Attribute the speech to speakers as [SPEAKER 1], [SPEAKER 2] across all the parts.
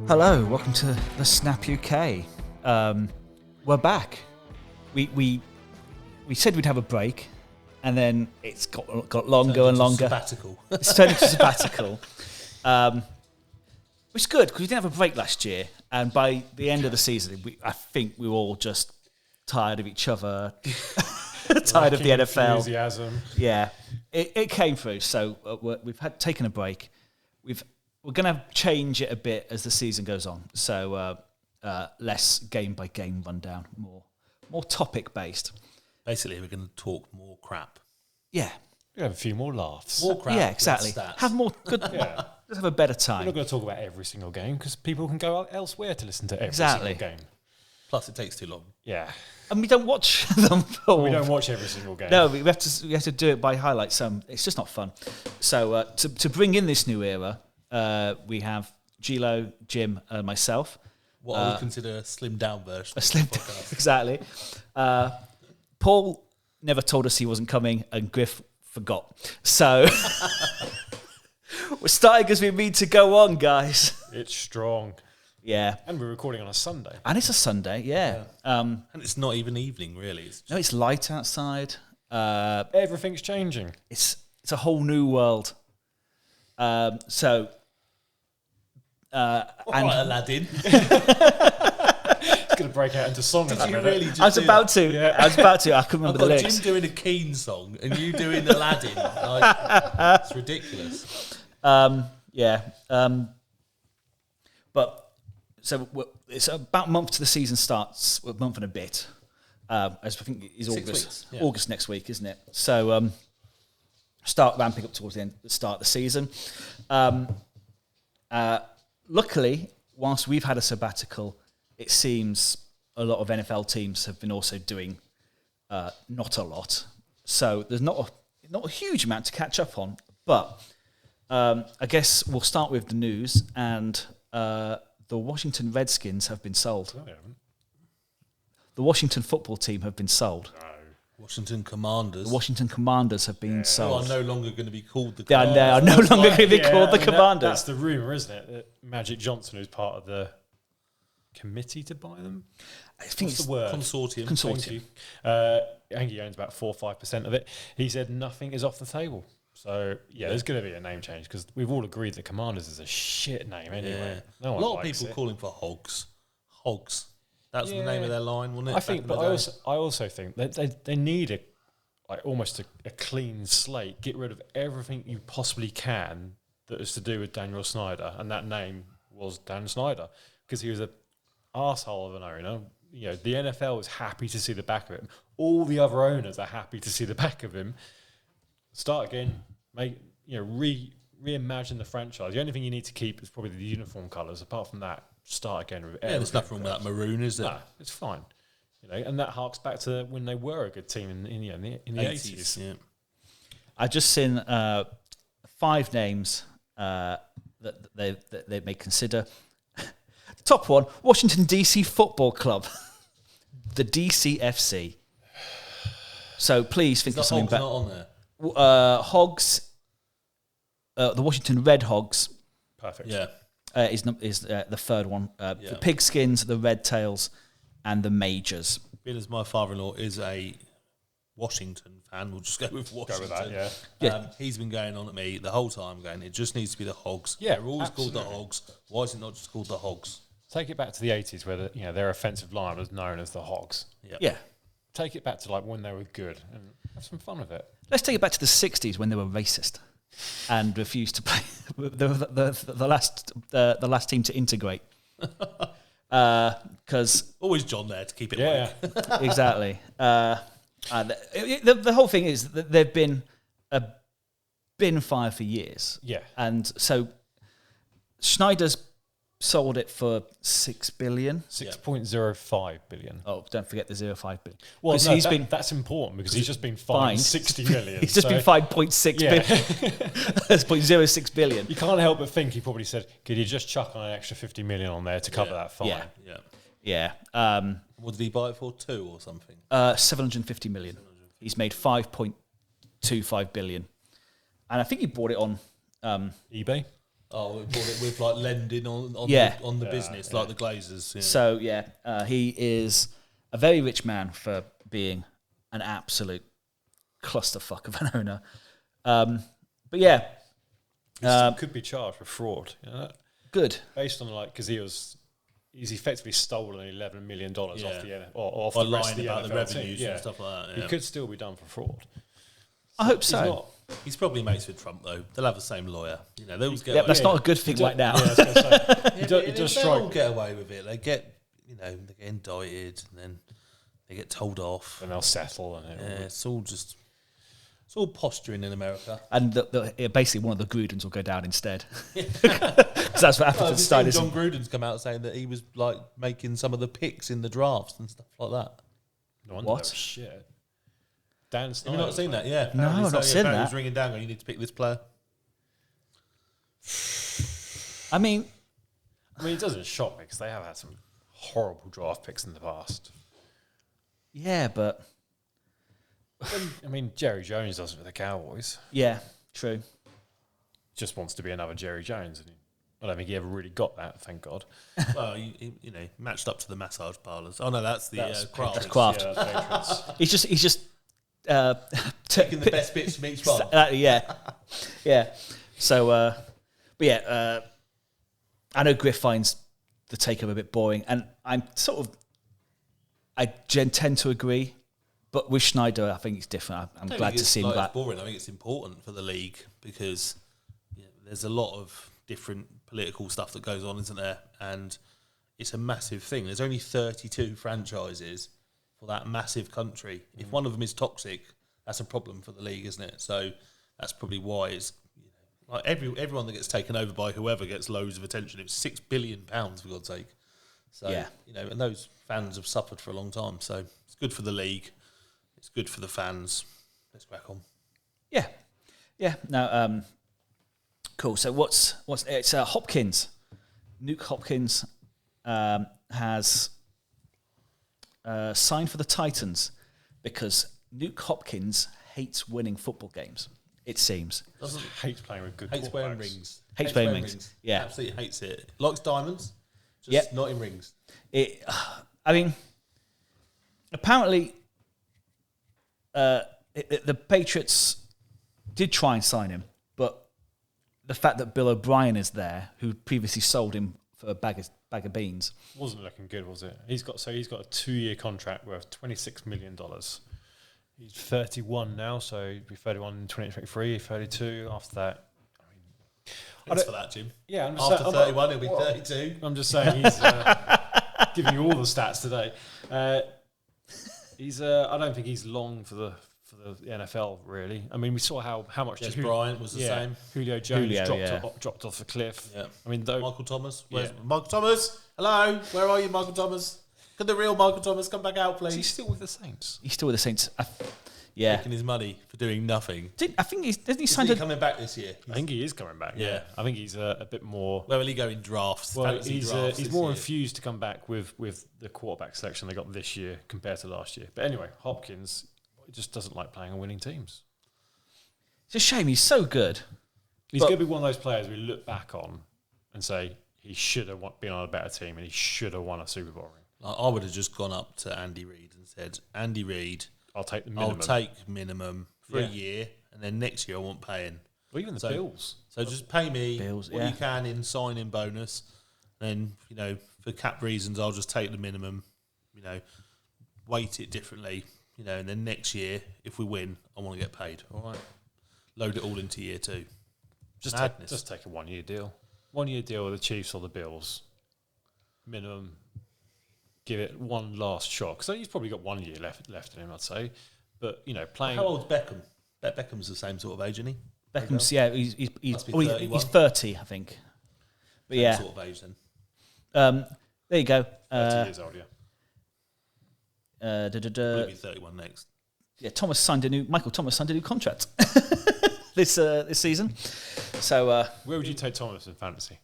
[SPEAKER 1] Hello, welcome to the Snap UK. We're back. We said we'd have a break, and then it's got longer and longer.
[SPEAKER 2] Sabbatical.
[SPEAKER 1] It's turned into sabbatical, which is good because we didn't have a break last year, and by the end of the season, I think we were all just tired of each other, tired of the NFL.
[SPEAKER 3] Enthusiasm.
[SPEAKER 1] Yeah, it came through. So we've taken a break. We're going to change it a bit as the season goes on. So less game by game rundown, more topic based.
[SPEAKER 2] Basically, we're going to talk more crap.
[SPEAKER 1] Yeah.
[SPEAKER 3] We have a few more laughs.
[SPEAKER 2] More crap.
[SPEAKER 1] Yeah, exactly.
[SPEAKER 2] less stats.
[SPEAKER 1] Have more good.
[SPEAKER 3] Yeah.
[SPEAKER 1] Let's have a better
[SPEAKER 3] We're
[SPEAKER 1] time.
[SPEAKER 3] not going to talk about every single game because people can go elsewhere to listen to every
[SPEAKER 1] Exactly.
[SPEAKER 3] single game.
[SPEAKER 2] Plus, it takes too long.
[SPEAKER 3] Yeah.
[SPEAKER 1] And we don't watch them.
[SPEAKER 3] We don't watch every single game.
[SPEAKER 1] No, we have to do it by highlights. It's just not fun. So to bring in this new era, we have Gilo, Jim, and myself.
[SPEAKER 2] What I would consider a slimmed down version.
[SPEAKER 1] A slim, exactly. Paul never told us he wasn't coming, and Griff forgot. So we're starting as we mean to go on, guys.
[SPEAKER 3] It's strong.
[SPEAKER 1] Yeah,
[SPEAKER 3] And we're recording on a Sunday.
[SPEAKER 1] and it's a Sunday. Yeah.
[SPEAKER 2] And it's not even evening, really. It's just
[SPEAKER 1] No, it's light outside.
[SPEAKER 3] Everything's changing.
[SPEAKER 1] It's a whole new world.
[SPEAKER 2] all right, Aladdin.
[SPEAKER 3] It's going to break out into song in a
[SPEAKER 2] Did you
[SPEAKER 3] minute.
[SPEAKER 2] really just
[SPEAKER 1] I was
[SPEAKER 2] do
[SPEAKER 1] about
[SPEAKER 2] that?
[SPEAKER 1] to.
[SPEAKER 3] Yeah.
[SPEAKER 1] I was about to. I couldn't
[SPEAKER 2] I've
[SPEAKER 1] remember the
[SPEAKER 2] got
[SPEAKER 1] lyrics.
[SPEAKER 2] Jim doing a Keen song and you doing Aladdin. Like, it's ridiculous.
[SPEAKER 1] Yeah. But so it's about a month to the season starts. A month and a bit. As I think it's
[SPEAKER 2] 6
[SPEAKER 1] August.
[SPEAKER 2] weeks, yeah.
[SPEAKER 1] August next week, isn't it? So start ramping up towards the start of the season. Luckily, whilst we've had a sabbatical, it seems a lot of NFL teams have been also doing not a lot. So there's not a huge amount to catch up on. But I guess we'll start with the news, and the Washington Redskins have been sold.
[SPEAKER 3] No, they haven't.
[SPEAKER 1] The Washington football team have been sold.
[SPEAKER 3] No.
[SPEAKER 2] Washington Commanders.
[SPEAKER 1] The Washington Commanders have been
[SPEAKER 2] who are
[SPEAKER 1] sold.
[SPEAKER 2] no longer going to be called the
[SPEAKER 1] They are
[SPEAKER 2] Commanders.
[SPEAKER 1] no longer going to be
[SPEAKER 3] Yeah,
[SPEAKER 1] called
[SPEAKER 3] I
[SPEAKER 1] the
[SPEAKER 3] mean,
[SPEAKER 1] Commanders.
[SPEAKER 3] That's the rumour, isn't it? That Magic Johnson, who's part of the committee to buy them.
[SPEAKER 1] I think
[SPEAKER 3] What's
[SPEAKER 1] it's
[SPEAKER 3] the word?
[SPEAKER 2] Consortium.
[SPEAKER 1] Consortium.
[SPEAKER 3] Thank you. I think he owns about 4 or 5% of it. He said nothing is off the table. So, yeah, there's going to be a name change because we've all agreed that Commanders is a shit name anyway.
[SPEAKER 2] Yeah.
[SPEAKER 3] No
[SPEAKER 2] A
[SPEAKER 3] one
[SPEAKER 2] lot of
[SPEAKER 3] likes
[SPEAKER 2] people
[SPEAKER 3] it.
[SPEAKER 2] calling for Hogs. Hogs. That's the
[SPEAKER 3] Yeah.
[SPEAKER 2] name of their line, wasn't it?
[SPEAKER 3] I think,
[SPEAKER 2] back
[SPEAKER 3] but
[SPEAKER 2] in the day?
[SPEAKER 3] I also think that they need almost a clean slate. Get rid of everything you possibly can that is to do with Daniel Snyder, and that name was Dan Snyder because he was an arsehole of an owner. You know, the NFL is happy to see the back of him. All the other owners are happy to see the back of him. Start again, reimagine the franchise. The only thing you need to keep is probably the uniform colours. Apart from that, start again with
[SPEAKER 2] Yeah, there's nothing wrong with that maroon, is there?
[SPEAKER 3] No, it's fine. You know, and that harks back to when they were a good team in the 80s.
[SPEAKER 2] Yeah.
[SPEAKER 1] I just seen 5 names that they may consider. The top one, Washington DC Football Club, the DCFC. So please think
[SPEAKER 2] Is
[SPEAKER 1] of
[SPEAKER 2] that
[SPEAKER 1] something
[SPEAKER 2] Hogs
[SPEAKER 1] better.
[SPEAKER 2] not on there?
[SPEAKER 1] Hogs, the Washington Red Hogs
[SPEAKER 3] Perfect.
[SPEAKER 2] Yeah.
[SPEAKER 1] is the third one. The
[SPEAKER 2] Yeah.
[SPEAKER 1] Pigskins, the Red Tails, and the Majors.
[SPEAKER 2] Being as my father-in-law is a Washington fan, we'll just go with
[SPEAKER 3] Go
[SPEAKER 2] Washington.
[SPEAKER 3] with that, yeah.
[SPEAKER 1] Yeah.
[SPEAKER 2] He's been going on at me the whole time, going, it just needs to be the Hogs.
[SPEAKER 3] Yeah,
[SPEAKER 2] They're always called the
[SPEAKER 3] absolutely.
[SPEAKER 2] Hogs. Why is it not just called the Hogs?
[SPEAKER 3] Take it back to the 80s where their offensive line was known as the Hogs.
[SPEAKER 1] Yeah.
[SPEAKER 3] Take it back to like when they were good and have some fun with it.
[SPEAKER 1] Let's take it back to the 60s when they were racist and refused to play the last team to integrate. Because
[SPEAKER 2] Always John there to keep it
[SPEAKER 3] Yeah.
[SPEAKER 2] like.
[SPEAKER 1] exactly, the whole thing is that they've been a bin fire for years,
[SPEAKER 3] Yeah.
[SPEAKER 1] and so Schneider's sold it for $6 billion.
[SPEAKER 3] 6.05 billion.
[SPEAKER 1] Oh, don't forget the 0.5 billion.
[SPEAKER 3] Well,
[SPEAKER 1] 'Cause
[SPEAKER 3] no, that's important because he's just been fined 60 million.
[SPEAKER 1] He's just been fined 0.6
[SPEAKER 3] Yeah.
[SPEAKER 1] billion. That's 0.06 billion.
[SPEAKER 3] You can't help but think he probably said, could you just chuck on an extra 50 million on there to cover that fine?
[SPEAKER 1] Yeah.
[SPEAKER 2] Yeah.
[SPEAKER 1] Yeah.
[SPEAKER 2] What did he buy it for? 2 or something?
[SPEAKER 1] 750 million. He's made 5.25 billion. And I think he bought it on
[SPEAKER 3] eBay?
[SPEAKER 2] Oh, we bought it with like lending on the business, like the Glazers. Yeah.
[SPEAKER 1] So he is a very rich man for being an absolute clusterfuck of an owner. But yeah,
[SPEAKER 3] He could be charged with fraud. You know that?
[SPEAKER 1] good.
[SPEAKER 3] Based on because he's effectively stolen $11 million off the off
[SPEAKER 2] By
[SPEAKER 3] the rest of
[SPEAKER 2] lying
[SPEAKER 3] the
[SPEAKER 2] about the
[SPEAKER 3] NFL
[SPEAKER 2] revenues
[SPEAKER 3] team.
[SPEAKER 2] and stuff like that. Yeah.
[SPEAKER 3] He could still be done for fraud.
[SPEAKER 1] I hope so.
[SPEAKER 2] He's probably mates with Trump though. They'll have the same lawyer. You know, they'll get.
[SPEAKER 1] Yeah, that's not a good thing right now.
[SPEAKER 3] Yeah, I was gonna say.
[SPEAKER 2] It
[SPEAKER 3] does
[SPEAKER 2] they
[SPEAKER 3] strike.
[SPEAKER 2] all get away with it. They get, they get indicted and then they get told off.
[SPEAKER 3] And they'll settle. And
[SPEAKER 2] It's all posturing in America.
[SPEAKER 1] And basically one of the Grudens will go down instead. Because that's what happened to Stein.
[SPEAKER 2] John Gruden's come out saying that he was like making some of the picks in the drafts and stuff like that.
[SPEAKER 3] No wonder
[SPEAKER 1] What?
[SPEAKER 3] that was shit. Dan Snyder.
[SPEAKER 2] Have you not seen that? Yeah.
[SPEAKER 1] No, I've not seen
[SPEAKER 2] He
[SPEAKER 1] that.
[SPEAKER 2] was ringing down going, you need to pick this player.
[SPEAKER 1] I mean,
[SPEAKER 3] it doesn't shock me because they have had some horrible draft picks in the past.
[SPEAKER 1] yeah, but
[SPEAKER 3] Jerry Jones does it for the Cowboys.
[SPEAKER 1] yeah, true.
[SPEAKER 3] Just wants to be another Jerry Jones. And I don't think he ever really got that, thank God.
[SPEAKER 2] Well, he matched up to the massage parlours. Oh no, that's Kraft.
[SPEAKER 1] That's Kraft.
[SPEAKER 3] Yeah, Patriots.
[SPEAKER 1] He's just
[SPEAKER 2] Taking the best bits from each bar.
[SPEAKER 1] yeah. So, but yeah, I know Griff finds the takeover a bit boring, and I tend to agree. But with Schneider, I think it's different. I'm glad to see him back.
[SPEAKER 2] It's boring. I think it's important for the league because there's a lot of different political stuff that goes on, isn't there? And it's a massive thing. There's only 32 franchises for that massive country. If one of them is toxic, that's a problem for the league, isn't it? So that's probably why it's like everyone that gets taken over by whoever gets loads of attention. It was £6 billion for God's sake. So and those fans have suffered for a long time. So it's good for the league. It's good for the fans. Let's crack on.
[SPEAKER 1] Yeah. No. Cool. So what's it's Hopkins. Nuke Hopkins has signed for the Titans because Nuke Hopkins hates winning football games. It seems.
[SPEAKER 3] Hates playing with good
[SPEAKER 2] Hates wearing
[SPEAKER 3] quarterbacks.
[SPEAKER 2] rings.
[SPEAKER 1] Hates wearing rings. Yeah.
[SPEAKER 2] Absolutely hates it. Likes diamonds, just not in rings.
[SPEAKER 1] Apparently, the Patriots did try and sign him, but the fact that Bill O'Brien is there, who previously sold him for a bag of beans,
[SPEAKER 3] Wasn't looking good, was it? He's got a 2-year contract worth $26 million. He's 31 now, so he'll be 31 in 2023, 32 after that.
[SPEAKER 2] Thanks for that, Jim.
[SPEAKER 3] Yeah, I'm
[SPEAKER 2] After 31, he'll be 32.
[SPEAKER 3] I'm just saying he's giving you all the stats today. I don't think he's long for the NFL, really. I mean, we saw how much
[SPEAKER 2] Yes, Bryant was the same.
[SPEAKER 3] Julio Jones
[SPEAKER 1] Julio,
[SPEAKER 3] dropped off the cliff.
[SPEAKER 2] Yeah.
[SPEAKER 3] I mean,
[SPEAKER 2] Michael Thomas. Where's Michael Thomas? Hello, where are you, Michael Thomas? Can the real Michael Thomas come back out, please?
[SPEAKER 3] He's still with the Saints.
[SPEAKER 1] he's still with the Saints.
[SPEAKER 2] Taking his money for doing nothing.
[SPEAKER 1] I think doesn't he
[SPEAKER 2] Is
[SPEAKER 1] sign
[SPEAKER 2] he coming back this year?
[SPEAKER 3] I think he is coming back.
[SPEAKER 2] Yeah.
[SPEAKER 3] I think he's a bit more.
[SPEAKER 2] Where will he go in drafts?
[SPEAKER 3] Well,
[SPEAKER 2] Fantasy drafts
[SPEAKER 3] he's
[SPEAKER 2] this
[SPEAKER 3] more
[SPEAKER 2] year?
[SPEAKER 3] infused to come back with the quarterback selection they got this year compared to last year. But anyway, Hopkins just doesn't like playing on winning teams.
[SPEAKER 1] It's a shame. He's so good.
[SPEAKER 3] He's going to be one of those players we look back on and say he should have been on a better team and he should have won a Super Bowl ring.
[SPEAKER 2] I would have just gone up to Andy Reid and said, Andy Reid,
[SPEAKER 3] I'll take the minimum.
[SPEAKER 2] I'll take minimum for a year, and then next year I want paying.
[SPEAKER 3] Or even the Bills.
[SPEAKER 2] So just pay me
[SPEAKER 1] Bills,
[SPEAKER 2] what you can in signing bonus. Then, for cap reasons, I'll just take the minimum, weight it differently, and then next year, if we win, I want to get paid. All right. Load it all into year 2.
[SPEAKER 3] Just take a 1-year deal. 1-year deal with the Chiefs or the Bills. Minimum. Give it one last shot. Because he's probably got 1 year left in him, I'd say. But, playing...
[SPEAKER 2] How old's Beckham? Beckham's the same sort of age, isn't he?
[SPEAKER 1] Beckham's he's 30, I think. But
[SPEAKER 2] Same
[SPEAKER 1] yeah,
[SPEAKER 2] sort of age then.
[SPEAKER 1] there you go.
[SPEAKER 3] 30 years old, yeah.
[SPEAKER 2] He'll be 31 next.
[SPEAKER 1] Yeah, Michael Thomas signed a new contract this season. So
[SPEAKER 3] where would you take Thomas in fantasy?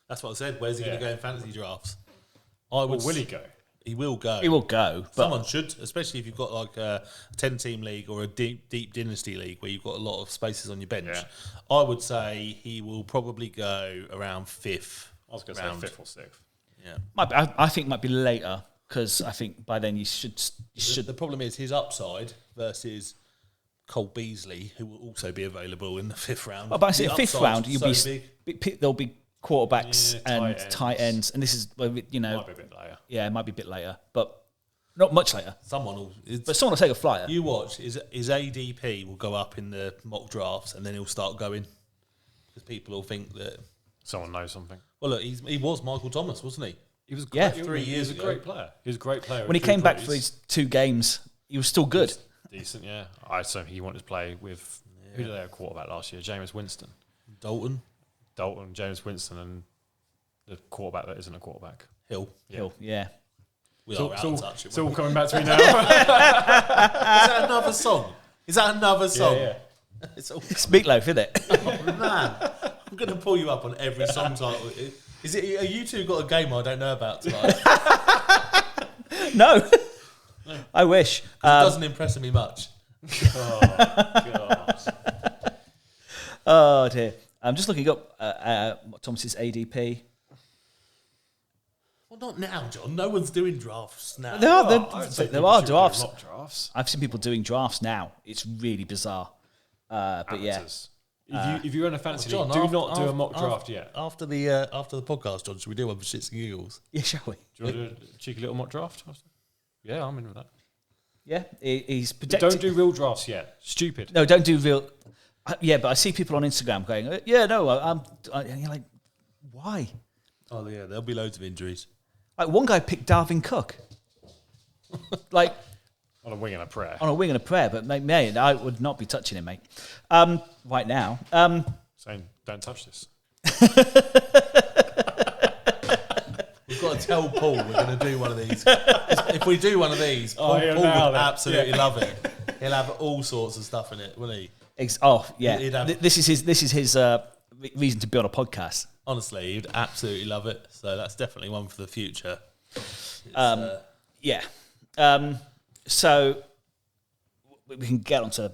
[SPEAKER 2] That's what I said. Where's he going to go in fantasy drafts?
[SPEAKER 3] Or will he go?
[SPEAKER 2] He will go.
[SPEAKER 1] He will go. But
[SPEAKER 2] Someone should, especially if you've got like a 10-team league or a deep dynasty league where you've got a lot of spaces on your bench.
[SPEAKER 3] Yeah.
[SPEAKER 2] I would say he will probably go around 5th.
[SPEAKER 3] I was going to say 5th or 6th.
[SPEAKER 2] Yeah.
[SPEAKER 1] I think might be later because I think by then you should.
[SPEAKER 2] The problem is his upside versus Cole Beasley, who will also be available in the 5th round.
[SPEAKER 1] Well, but I say
[SPEAKER 2] The
[SPEAKER 1] 5th round,
[SPEAKER 2] upside's
[SPEAKER 1] there'll be quarterbacks
[SPEAKER 3] Yeah,
[SPEAKER 1] and tight ends, and this is
[SPEAKER 3] Might be a bit later.
[SPEAKER 1] Yeah, it might be a bit later, but not much later.
[SPEAKER 2] Someone will.
[SPEAKER 1] But someone will take a flyer.
[SPEAKER 2] You watch, his ADP will go up in the mock drafts, and then he'll start going because people will think that.
[SPEAKER 3] Someone knows something.
[SPEAKER 2] Well, look, he was Michael Thomas, wasn't he?
[SPEAKER 3] He was
[SPEAKER 1] Yeah.
[SPEAKER 3] 3 years ago. He was a great player. He was a great player.
[SPEAKER 1] When he came back for his 2 games, he was still good.
[SPEAKER 3] Decent, yeah. I assume he wanted to play with who did they have quarterback last year? Jameis Winston,
[SPEAKER 2] Dalton,
[SPEAKER 3] Jameis Winston, and the quarterback that isn't a quarterback.
[SPEAKER 2] Hill.
[SPEAKER 1] Yeah.
[SPEAKER 2] We are out of touch.
[SPEAKER 3] It's all coming back to me now.
[SPEAKER 2] Is that another song?
[SPEAKER 3] Yeah.
[SPEAKER 2] It's all,
[SPEAKER 1] It's Meatloaf, isn't it?
[SPEAKER 2] oh, man. I'm going to pull you up on every song title. Are you two got a game I don't know about tonight?
[SPEAKER 1] No. I wish.
[SPEAKER 2] It doesn't impress me much.
[SPEAKER 3] Oh, God.
[SPEAKER 1] Oh, dear. I'm just looking up Thomas's ADP.
[SPEAKER 2] Well, not now, John. No one's doing drafts now.
[SPEAKER 1] No,
[SPEAKER 3] I'd say
[SPEAKER 1] there
[SPEAKER 3] people
[SPEAKER 1] are
[SPEAKER 3] should do
[SPEAKER 1] drafts.
[SPEAKER 3] mock drafts.
[SPEAKER 1] I've seen people doing drafts now. It's really bizarre. But yeah.
[SPEAKER 3] Amateurs. If you're in a fantasy
[SPEAKER 2] John,
[SPEAKER 3] league, do
[SPEAKER 2] after-
[SPEAKER 3] not do a mock
[SPEAKER 2] after-
[SPEAKER 3] draft yet.
[SPEAKER 2] After the podcast, John, should we do one for shits and giggles?
[SPEAKER 1] Yeah, shall we?
[SPEAKER 3] Do you want to do a cheeky little mock draft? Yeah, I'm in with that.
[SPEAKER 1] Yeah, he's projected.
[SPEAKER 3] Don't do real drafts yet. Stupid.
[SPEAKER 1] No, don't do real. Yeah, but I see people on Instagram going, yeah, no, and you're like, why?
[SPEAKER 2] Oh, yeah, there'll be loads of injuries.
[SPEAKER 1] Like one guy picked Darwin Cook. Like
[SPEAKER 3] On a wing and a prayer.
[SPEAKER 1] on a wing and a prayer, but mate, I would not be touching him, mate. Right now.
[SPEAKER 3] Saying, don't touch this.
[SPEAKER 2] We've got to tell Paul we're going to do one of these. If we do one of these, Paul
[SPEAKER 3] he'll
[SPEAKER 2] would
[SPEAKER 3] nail it.
[SPEAKER 2] absolutely love it. He'll have all sorts of stuff in it, won't he?
[SPEAKER 1] Yeah.
[SPEAKER 2] He'd have-
[SPEAKER 1] This is his reason to be on a podcast.
[SPEAKER 2] Honestly, he'd absolutely love it. So that's definitely one for the future.
[SPEAKER 1] Yeah. So we can get onto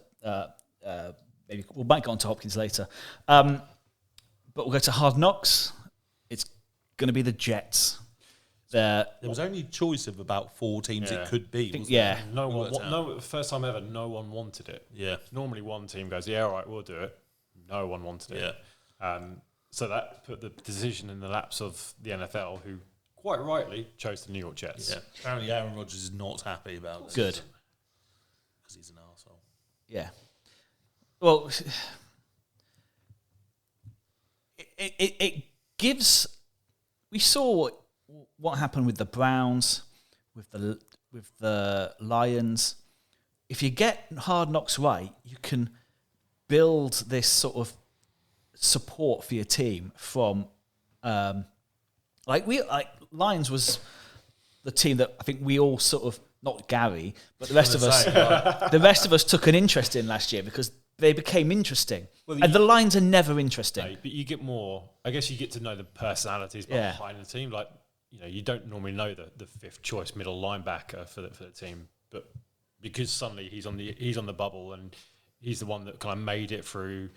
[SPEAKER 1] maybe we might go on to Hopkins later, but we'll go to Hard Knocks. It's going to be the Jets.
[SPEAKER 2] There was only choice of about 4 teams
[SPEAKER 3] Yeah.
[SPEAKER 2] it could be. wasn't
[SPEAKER 1] Yeah.
[SPEAKER 3] No
[SPEAKER 2] We
[SPEAKER 3] one,
[SPEAKER 2] worked out.
[SPEAKER 3] first time ever, no one wanted it.
[SPEAKER 2] Yeah.
[SPEAKER 3] Normally, one team goes, "Yeah, all right, we'll do it." No one wanted it. So that put the decision in the laps of the NFL, who quite rightly chose the New York Jets.
[SPEAKER 2] Yeah. Apparently, Aaron Rodgers is not happy about this.
[SPEAKER 1] Good.
[SPEAKER 2] Because he's an arsehole.
[SPEAKER 1] Yeah. Well, it gives. We saw what happened with the Browns, with the Lions. If you get Hard Knocks right, you can build this sort of support for your team from, Lions was the team that I think we all sort of, not Gary, but the rest of us, the rest of us took an interest in last year because they became interesting.
[SPEAKER 3] Well,
[SPEAKER 1] and the lines are never interesting.
[SPEAKER 3] No, but you get more. I guess you get to know the personalities
[SPEAKER 1] Yeah.
[SPEAKER 3] behind the team. Like, you don't normally know the 5th choice middle linebacker for the team, but because suddenly he's on the bubble and he's the one that kind of made it through,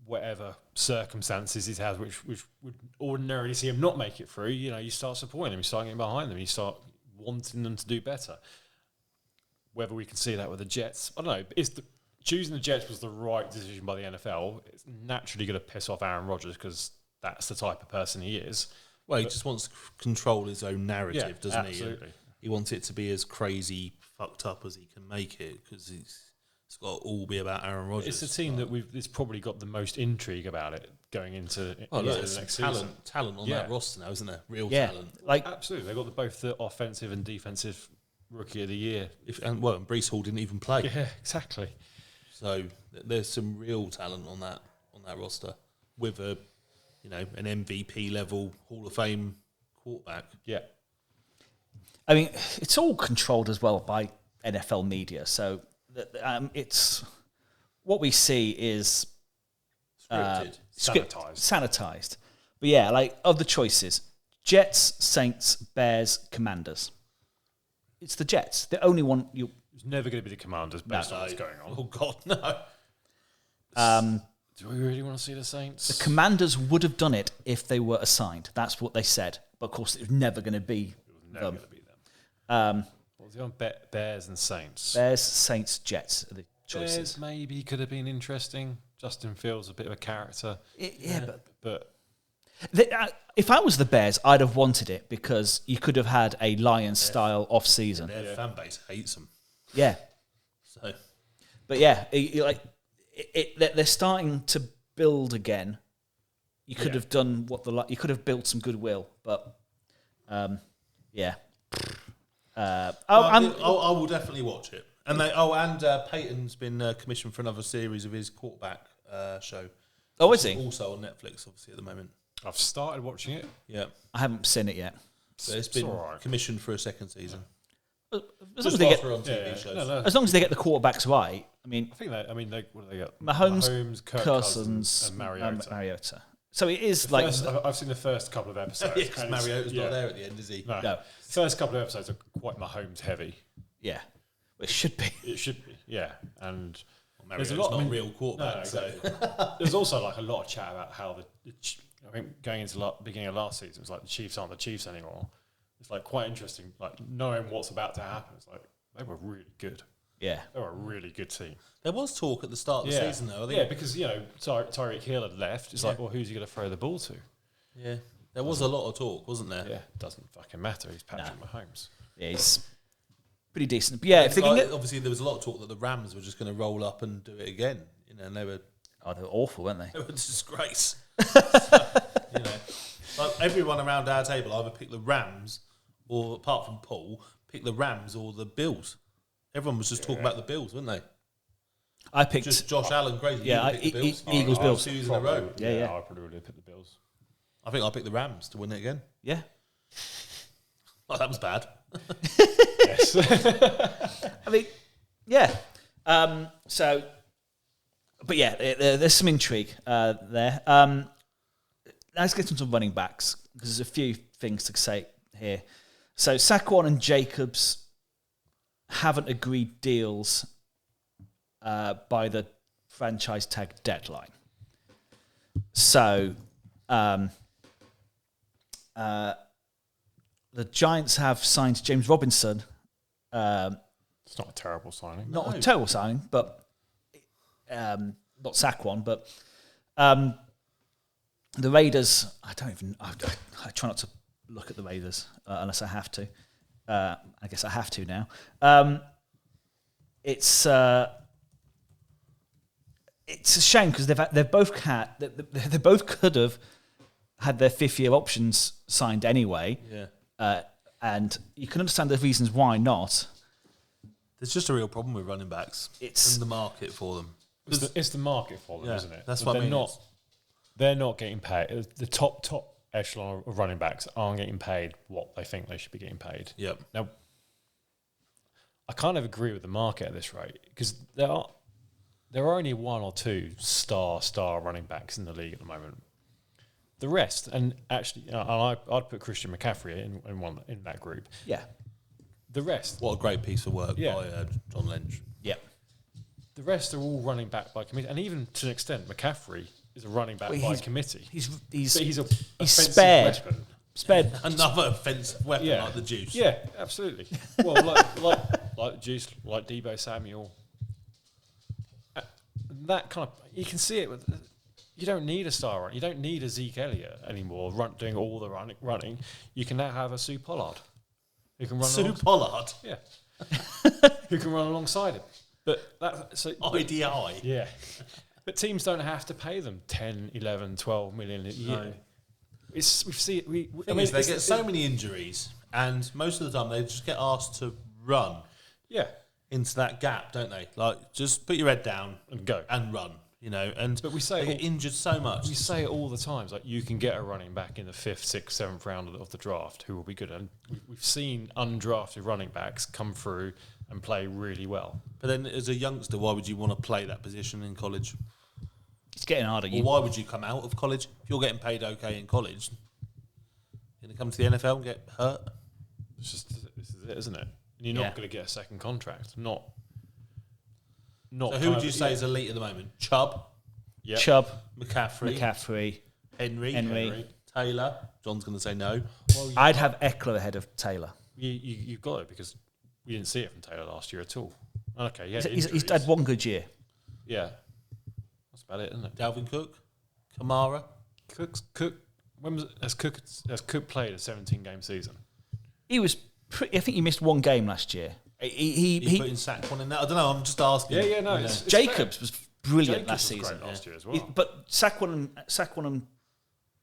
[SPEAKER 3] whatever circumstances he has, which would ordinarily see him not make it through. You start supporting him, you start getting behind them, you start wanting them to do better. Whether we can see that with the Jets, I don't know. Choosing the Jets was the right decision by the NFL. It's naturally going to piss off Aaron Rodgers because that's the type of person he is.
[SPEAKER 2] Well, he just wants to control his own narrative, doesn't
[SPEAKER 3] absolutely.
[SPEAKER 2] he wants it to be as crazy fucked up as he can make it because it's got to all be about Aaron Rodgers.
[SPEAKER 3] It's a team that it's probably got the most intrigue about it going into
[SPEAKER 2] Oh, look,
[SPEAKER 3] the
[SPEAKER 2] there's
[SPEAKER 3] next
[SPEAKER 2] some
[SPEAKER 3] season.
[SPEAKER 2] talent on that roster now, isn't there? Real
[SPEAKER 1] Yeah,
[SPEAKER 2] talent.
[SPEAKER 3] Absolutely, they've got both the offensive and defensive rookie of the year.
[SPEAKER 2] And Breece Hall didn't even play.
[SPEAKER 3] Yeah, exactly.
[SPEAKER 2] So there's some real talent on that roster with an MVP level Hall of Fame quarterback.
[SPEAKER 3] Yeah.
[SPEAKER 1] I mean, it's all controlled as well by NFL media. So it's what we see is
[SPEAKER 2] Scripted.
[SPEAKER 3] Sanitized.
[SPEAKER 1] sanitized. But yeah, like of the choices, Jets, Saints, Bears, Commanders. It's the Jets. The only one you.
[SPEAKER 3] It's never going to be the Commanders based on what's going on.
[SPEAKER 2] Oh God, no.
[SPEAKER 3] Do we really want to see the Saints?
[SPEAKER 1] The Commanders would have done it if they were assigned. That's what they said. But of course, it was never going to be
[SPEAKER 3] Never
[SPEAKER 1] them.
[SPEAKER 3] going to be them.
[SPEAKER 1] Um,
[SPEAKER 3] What was it on? Bears and Saints.
[SPEAKER 1] Bears, Saints, Jets are the choices.
[SPEAKER 3] Bears maybe could have been interesting. Justin Fields a bit of a character. But
[SPEAKER 1] If I was the Bears, I'd have wanted it because you could have had a Lions-style off-season.
[SPEAKER 2] Their fan base hates them.
[SPEAKER 1] Yeah.
[SPEAKER 2] So,
[SPEAKER 1] But yeah, they're starting to build again. You could have done you could have built some goodwill, but yeah.
[SPEAKER 2] I will definitely watch it. And Peyton's been commissioned for another series of his quarterback show.
[SPEAKER 1] Oh, is he?
[SPEAKER 2] Also on Netflix, obviously, at the moment.
[SPEAKER 3] I've started watching it.
[SPEAKER 2] Yeah.
[SPEAKER 1] I haven't seen it yet.
[SPEAKER 2] But it's been commissioned for a second season.
[SPEAKER 1] As long as they get,
[SPEAKER 2] on TV shows.
[SPEAKER 1] as long as they get the quarterbacks right. I mean,
[SPEAKER 3] I think what do they got?
[SPEAKER 1] Mahomes,
[SPEAKER 3] Kirk
[SPEAKER 1] Cousins,
[SPEAKER 3] and Mariota.
[SPEAKER 1] Mariota. So it is
[SPEAKER 3] I've seen the first couple of episodes.
[SPEAKER 2] Because Mariota's not there at the end, is he?
[SPEAKER 3] No. First couple of episodes are quite Mahomes heavy.
[SPEAKER 1] Yeah. It should be.
[SPEAKER 3] It should be, yeah. And
[SPEAKER 2] Mariota's not a real quarterback.
[SPEAKER 3] Exactly. There's also like a lot of chat about how I think going into the beginning of last season, it's like the Chiefs aren't the Chiefs anymore. It's like quite interesting, like knowing what's about to happen. It's like they were really good.
[SPEAKER 1] Yeah.
[SPEAKER 3] They were a really good team.
[SPEAKER 2] There was talk at the start of the season, though. I think.
[SPEAKER 3] Yeah, because, Tyreek Hill had left. It's like, well, who's he going to throw the ball to?
[SPEAKER 2] Yeah. There was a lot of talk, wasn't there?
[SPEAKER 3] Yeah, doesn't fucking matter. He's Patrick Mahomes.
[SPEAKER 1] Yeah, he's pretty decent. But yeah, if they can get...
[SPEAKER 2] Obviously, there was a lot of talk that the Rams were just going to roll up and do it again. And they were...
[SPEAKER 1] Oh, they were awful, weren't they?
[SPEAKER 2] They were a disgrace. Like everyone around our table either picked the Rams or, apart from Paul, picked the Rams or the Bills. Everyone was just talking about the Bills, weren't they?
[SPEAKER 1] I picked...
[SPEAKER 2] Just Josh Allen, crazy.
[SPEAKER 1] Yeah,
[SPEAKER 2] you picked the Bills.
[SPEAKER 1] Eagles, Bills.
[SPEAKER 2] 2 years in a row.
[SPEAKER 1] Yeah.
[SPEAKER 3] I probably would have picked the Bills.
[SPEAKER 2] I think I picked the Rams to win it again.
[SPEAKER 1] Yeah.
[SPEAKER 2] Oh, that was bad.
[SPEAKER 3] Yes.
[SPEAKER 1] I mean, yeah. But yeah, there's some intrigue there. Let's get into running backs because there's a few things to say here. So Saquon and Jacobs haven't agreed deals by the franchise tag deadline. So the Giants have signed James Robinson.
[SPEAKER 3] It's not a terrible signing.
[SPEAKER 1] Not a terrible signing, but not Saquon. But the Raiders, I try not to look at the Raiders unless I have to. I guess I have to now. It's a shame because they both could have had their 5th-year options signed anyway.
[SPEAKER 2] Yeah.
[SPEAKER 1] And you can understand the reasons why not.
[SPEAKER 2] There's just a real problem with running backs. It's in the market for them.
[SPEAKER 3] It's the market for them, isn't it?
[SPEAKER 2] That's what I mean.
[SPEAKER 3] They're not getting paid. The top echelon of running backs aren't getting paid what they think they should be getting paid.
[SPEAKER 2] Yep.
[SPEAKER 3] Now, I kind of agree with the market at this rate because there are only 1 or 2 star running backs in the league at the moment. The rest, and actually, I'd put Christian McCaffrey in that group.
[SPEAKER 1] Yeah.
[SPEAKER 2] The rest. What a great piece of work by John Lynch.
[SPEAKER 1] Yeah.
[SPEAKER 3] The rest are all running back by committee, and even to an extent, McCaffrey is a running back by committee.
[SPEAKER 1] He's
[SPEAKER 3] spared.
[SPEAKER 1] Weapon. Spared.
[SPEAKER 2] Another offensive weapon like the Juice.
[SPEAKER 3] Yeah, absolutely. Well, like Juice, like Deebo Samuel. That kind of you can see it with. You don't need a star runner. You don't need a Zeke Elliott anymore doing all the running. You can now have a Sue Pollard who can run.
[SPEAKER 2] Sue Pollard?
[SPEAKER 3] Yeah. Who can run alongside him. But
[SPEAKER 2] IDI.
[SPEAKER 3] Yeah. But teams don't have to pay them 10, 11, 12 million a year. No. We see it. They
[SPEAKER 2] get so many injuries, and most of the time they just get asked to run.
[SPEAKER 3] Yeah.
[SPEAKER 2] Into that gap, don't they? Like, just put your head down
[SPEAKER 3] and go
[SPEAKER 2] and run.
[SPEAKER 3] But we say
[SPEAKER 2] they get injured so much.
[SPEAKER 3] We say it all the time. It's like you can get a running back in the 5th, 6th, 7th round of the draft who will be good. And we've seen undrafted running backs come through and play really well.
[SPEAKER 2] But then, as a youngster, why would you want to play that position in college?
[SPEAKER 1] It's getting harder.
[SPEAKER 2] Well, why would you come out of college if you're getting paid okay in college? Going to come to the NFL and get hurt.
[SPEAKER 3] This is it, isn't it? And you're not going to get a second contract. Not.
[SPEAKER 2] So who would you say is elite at the moment? Chubb,
[SPEAKER 1] Chubb,
[SPEAKER 2] McCaffrey, Henry, Taylor. John's going to say no.
[SPEAKER 1] Well, I'd have Eckler ahead of Taylor.
[SPEAKER 3] You've got it because we didn't see it from Taylor last year at all. Okay,
[SPEAKER 1] he's had one good year.
[SPEAKER 3] Yeah, that's about it, isn't it?
[SPEAKER 2] Dalvin Cook, Kamara,
[SPEAKER 3] Cook. When has Cook played a 17-game season?
[SPEAKER 1] He was. I think he missed one game last year. He
[SPEAKER 2] put in Saquon in that. I don't know. I'm just asking.
[SPEAKER 3] Yeah. No, it's
[SPEAKER 1] Jacobs was brilliant
[SPEAKER 3] Jacobs
[SPEAKER 1] last
[SPEAKER 3] was
[SPEAKER 1] season.
[SPEAKER 3] great last year as well.
[SPEAKER 1] But Saquon and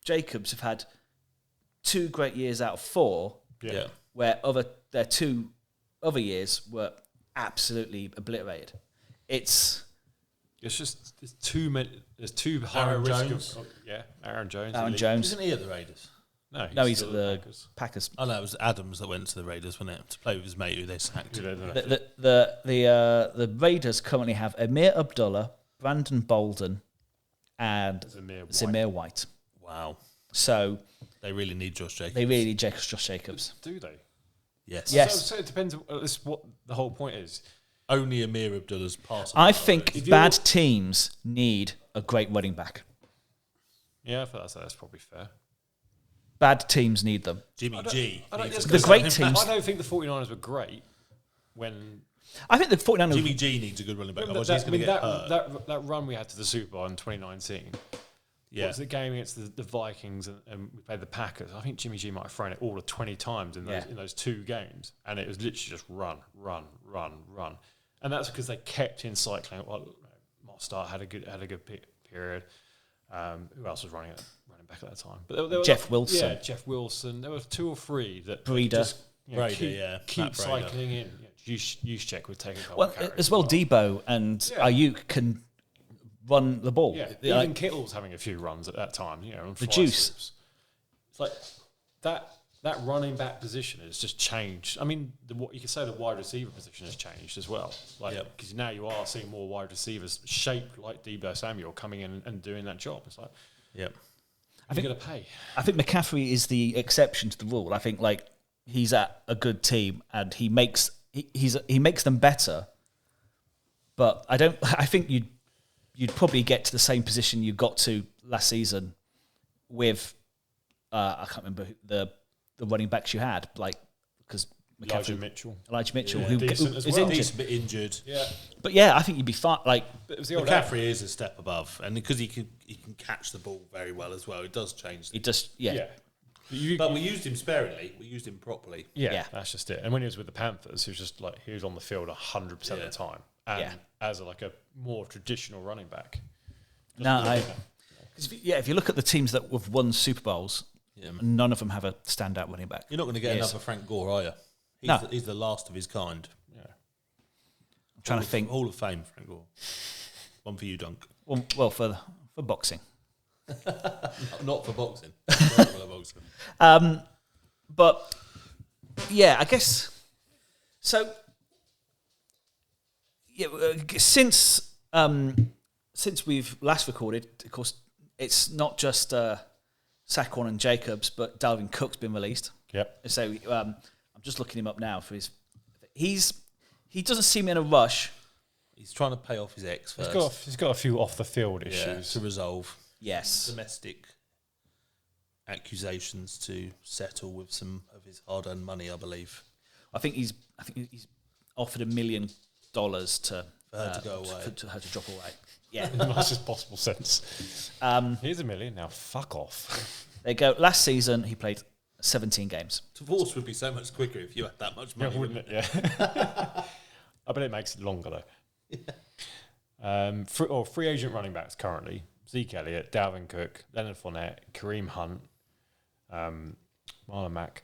[SPEAKER 1] Jacobs have had 2 great years out of 4.
[SPEAKER 2] Yeah.
[SPEAKER 1] Where their 2 other years were absolutely obliterated. It's
[SPEAKER 3] just there's too many. There's too high
[SPEAKER 2] Aaron
[SPEAKER 3] risk
[SPEAKER 2] Jones.
[SPEAKER 3] Aaron Jones.
[SPEAKER 1] Aaron Jones.
[SPEAKER 2] Isn't he at the Raiders?
[SPEAKER 1] No, he's at
[SPEAKER 3] still
[SPEAKER 1] the Packers.
[SPEAKER 2] Oh no, it was Adams that went to the Raiders, wasn't it? To play with his mate who they sacked.
[SPEAKER 1] The Raiders currently have Amir Abdullah, Brandon Bolden, and Zamir White.
[SPEAKER 2] Wow.
[SPEAKER 1] So
[SPEAKER 2] they really need Josh Jacobs.
[SPEAKER 1] They really need Josh Jacobs.
[SPEAKER 3] Do they?
[SPEAKER 2] Yes.
[SPEAKER 3] So it depends. That's what the whole point is.
[SPEAKER 2] Only Amir Abdullah's pass.
[SPEAKER 1] I think bad teams need a great running back.
[SPEAKER 3] Yeah, I feel that's probably fair.
[SPEAKER 1] Bad teams need them.
[SPEAKER 2] Jimmy G.
[SPEAKER 1] The great teams.
[SPEAKER 3] I don't think the 49ers were great when...
[SPEAKER 1] I think the 49ers...
[SPEAKER 2] Jimmy G needs a good running back. Otherwise he's going to get hurt.
[SPEAKER 3] That run we had to the Super Bowl in 2019... Yeah. What was the game against the Vikings and we played the Packers? I think Jimmy G might have thrown it all of 20 times in those 2 games. And it was literally just run. And that's because they kept in cycling. Well, Mostert had a good period. Who else was running back at that time? But there
[SPEAKER 1] Jeff Wilson.
[SPEAKER 3] Yeah, Jeff Wilson. There were 2 or 3 that
[SPEAKER 1] Breeder.
[SPEAKER 3] Just keep cycling in. Use check would take a couple of carries
[SPEAKER 1] as well. Debo and Ayuk can run the ball.
[SPEAKER 3] Yeah, even Kittle was having a few runs at that time.
[SPEAKER 1] The juice.
[SPEAKER 3] Slips. It's like that running back position has just changed. I mean, you could say the wide receiver position has changed as well. Because now you are seeing more wide receivers shaped like Debo Samuel coming in and doing that job. It's like, I think you're going to pay. I think
[SPEAKER 1] McCaffrey is the exception to the rule. I think he's at a good team and he makes them better. But I think you'd probably get to the same position you got to last season with I can't remember the running backs you had, because
[SPEAKER 3] Elijah Mitchell,
[SPEAKER 1] who is injured.
[SPEAKER 2] He's a bit injured.
[SPEAKER 1] Yeah, but I think you'd be fine.
[SPEAKER 2] McCaffrey is a step above, and because he can catch the ball very well as well, it does change.
[SPEAKER 1] It does, yeah.
[SPEAKER 2] But we used him sparingly. We used him properly.
[SPEAKER 3] Yeah, that's just it. And when he was with the Panthers, he was on the field 100% of the time, and as a more traditional running back.
[SPEAKER 1] If you look at the teams that have won Super Bowls, none of them have a standout running back.
[SPEAKER 2] You're not going to get another Frank Gore, are you? He's the last of his kind.
[SPEAKER 3] Yeah.
[SPEAKER 1] I'm trying to think.
[SPEAKER 2] Hall of Fame, Frank Gore. One for you, Dunk.
[SPEAKER 1] Well, for boxing.
[SPEAKER 2] Not for boxing.
[SPEAKER 1] But I guess so. Yeah, since we've last recorded, of course, it's not just Saquon and Jacobs, but Dalvin Cook's been released.
[SPEAKER 3] Yep.
[SPEAKER 1] So I'm just looking him up now for his. He doesn't seem in a rush.
[SPEAKER 2] He's trying to pay off his ex first.
[SPEAKER 3] He's got a few off the field issues
[SPEAKER 2] to resolve.
[SPEAKER 1] Yes.
[SPEAKER 2] Domestic accusations to settle with some of his hard-earned money, I believe.
[SPEAKER 1] I think he's offered $1 million for
[SPEAKER 2] her to go away.
[SPEAKER 1] For her to drop away. Yeah.
[SPEAKER 3] In the nicest possible sense. Here's $1 million now. Fuck off.
[SPEAKER 1] There you go. Last season, he played 17 games.
[SPEAKER 2] Divorce would be so much quicker if you had that much money,
[SPEAKER 3] wouldn't it? Yeah. I bet it makes it longer though. Yeah. Free agent running backs currently: Zeke Elliott, Dalvin Cook, Leonard Fournette, Kareem Hunt, Marlon Mack,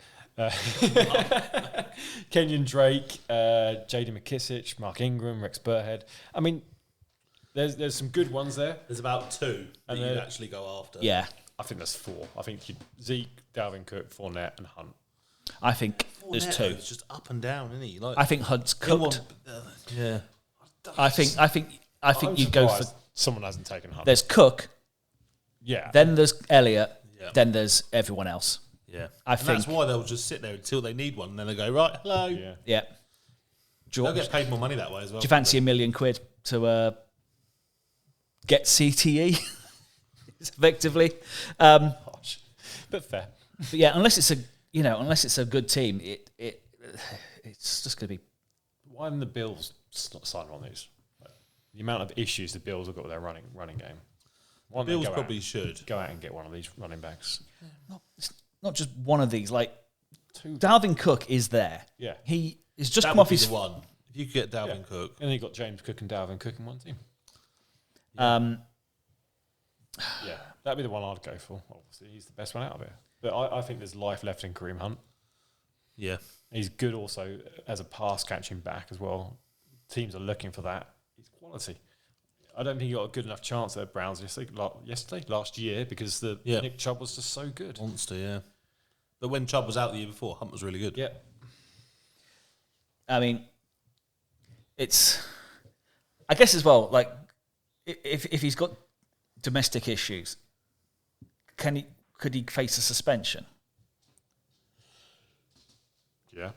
[SPEAKER 3] Kenyon Drake, J.D. McKissic, Mark Ingram, Rex Burhead. I mean, there's some good ones there.
[SPEAKER 2] There's about 2 that you'd actually go after.
[SPEAKER 1] Yeah.
[SPEAKER 3] I think there's 4. I think Zeke, Dalvin Cook, Fournette, and Hunt.
[SPEAKER 1] I think there's 2.
[SPEAKER 2] It's just up and down, isn't he?
[SPEAKER 1] I think Hunt's cooked.
[SPEAKER 2] Yeah.
[SPEAKER 1] I think you go for
[SPEAKER 3] someone hasn't taken Hunt.
[SPEAKER 1] There's Cook.
[SPEAKER 3] Yeah.
[SPEAKER 1] Then there's Elliott. Yeah. Then there's everyone else.
[SPEAKER 2] Yeah,
[SPEAKER 1] I think
[SPEAKER 2] that's why they'll just sit there until they need one, and then they go, right, hello.
[SPEAKER 1] Yeah.
[SPEAKER 2] They'll get paid more money that way as well.
[SPEAKER 1] Do you fancy £1 million to get CTE? Effectively,
[SPEAKER 3] Harsh, but fair.
[SPEAKER 1] but yeah, unless it's a good team, it's just going to be.
[SPEAKER 3] Why haven't the Bills not signed on these? Like, the amount of issues the Bills have got with their running game. Why don't they
[SPEAKER 2] Bills
[SPEAKER 3] go
[SPEAKER 2] probably should
[SPEAKER 3] go out and get one of these running backs.
[SPEAKER 1] It's not just one of these. Like
[SPEAKER 3] Two.
[SPEAKER 1] Dalvin Cook is there.
[SPEAKER 3] Yeah.
[SPEAKER 1] He is just
[SPEAKER 2] that
[SPEAKER 1] come
[SPEAKER 2] would
[SPEAKER 1] off
[SPEAKER 2] be
[SPEAKER 1] his.
[SPEAKER 2] the one. If you could get Dalvin Cook,
[SPEAKER 3] And then you got James Cook and Dalvin Cook in one team. Yeah, that'd be the one I'd go for. Obviously, he's the best one out of it. But I think there's life left in Kareem Hunt.
[SPEAKER 2] yeah,
[SPEAKER 3] He's good also as a pass catching back as well. Teams are looking for that. He's quality. I don't think he got a good enough chance at Browns last year, because Nick Chubb was just so good.
[SPEAKER 2] monster, yeah. But when Chubb was out the year before, Hunt was really good.
[SPEAKER 3] Yeah.
[SPEAKER 1] I mean, I guess as well. Like, if he's got domestic issues, could he face a suspension?
[SPEAKER 3] Yeah.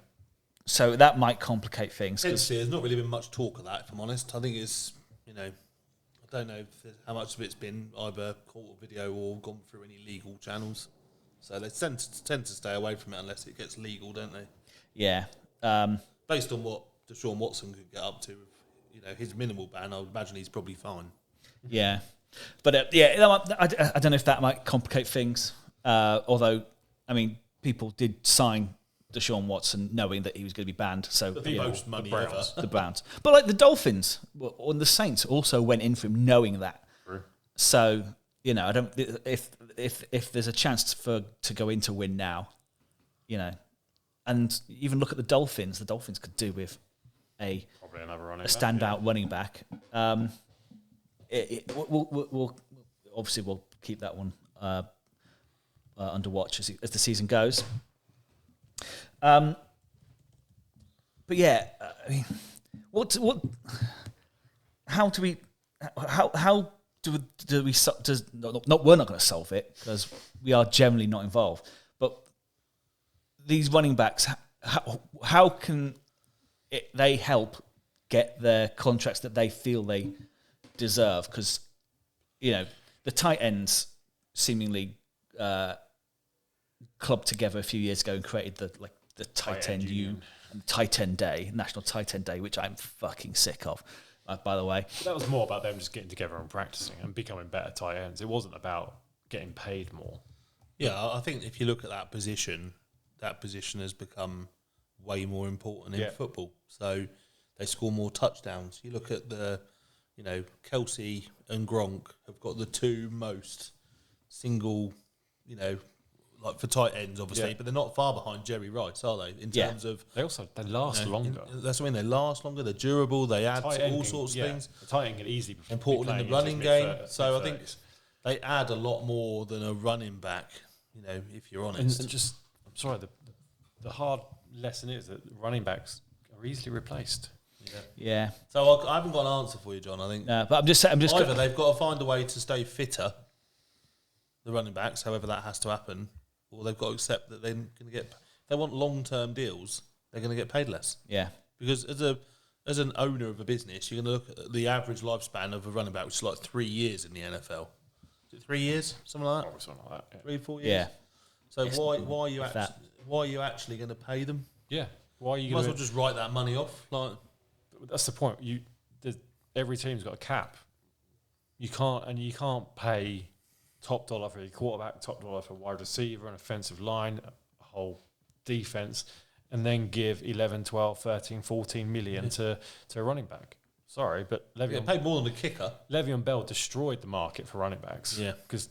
[SPEAKER 1] So that might complicate things.
[SPEAKER 2] There's not really been much talk of that, if I'm honest. I think it's, I don't know how much of it's been either caught or video or gone through any legal channels. So they tend to stay away from it unless it gets legal, don't they?
[SPEAKER 1] Yeah.
[SPEAKER 2] Based on what Deshaun Watson could get up to, his minimal ban, I would imagine he's probably fine.
[SPEAKER 1] Yeah. But I don't know if that might complicate things. Although, I mean, people did sign Deshaun Watson knowing that he was going to be banned. So
[SPEAKER 2] The most money ever.
[SPEAKER 1] the Browns. But like the Dolphins or the Saints also went in for him knowing that.
[SPEAKER 3] True.
[SPEAKER 1] So, I don't. If there's a chance to go in to win now, and even look at the Dolphins. The Dolphins could do with
[SPEAKER 3] Probably another running
[SPEAKER 1] standout running back. We'll obviously we'll keep that one under watch as the season goes. But yeah, I mean, how do we we're not going to solve it because we are generally not involved. But these running backs, how can they help get their contracts that they feel they deserve? Because the tight ends seemingly clubbed together a few years ago and created the tight end union. Tight end day, National Tight End Day, which I'm fucking sick of, by the way.
[SPEAKER 3] But that was more about them just getting together and practicing and becoming better tight ends. It wasn't about getting paid more.
[SPEAKER 2] Yeah, I think if you look at that position has become way more important in football. So they score more touchdowns. You look at Kelsey and Gronk have got the two most single, like for tight ends, obviously, but they're not far behind Jerry Rice, are they? In terms of
[SPEAKER 3] they last longer.
[SPEAKER 2] That's what I mean. They last longer. They're durable. They add all sorts of things.
[SPEAKER 3] The tight end can easily be
[SPEAKER 2] important in the running game. So I think they add a lot more than a running back. If you're honest.
[SPEAKER 3] And just, I'm sorry, the hard lesson is that running backs are easily replaced.
[SPEAKER 1] Yeah.
[SPEAKER 2] So I haven't got an answer for you, John. I think.
[SPEAKER 1] No, but I'm just
[SPEAKER 2] either they've got to find a way to stay fitter, the running backs, however that has to happen, or they've got to accept that they're going to get. If they want long-term deals, they're going to get paid less.
[SPEAKER 1] Yeah.
[SPEAKER 2] Because as an owner of a business, you're going to look at the average lifespan of a running back, which is like 3 years in the NFL. Is it 3 years, something like that?
[SPEAKER 3] Probably something like that.
[SPEAKER 2] 3, 4 years.
[SPEAKER 1] Yeah.
[SPEAKER 2] So why are you actually going to pay them?
[SPEAKER 3] Yeah. Why are you?
[SPEAKER 2] You might as well just write that money off. Like,
[SPEAKER 3] that's the point. Every team's got a cap. You can't pay top dollar for a quarterback, top dollar for a wide receiver, an offensive line, a whole defense, and then give 11, 12, 13, 14 million to a running back. Sorry, but
[SPEAKER 2] Le'Veon paid more than the kicker.
[SPEAKER 3] Le'Veon Bell destroyed the market for running backs.
[SPEAKER 2] Yeah,
[SPEAKER 3] because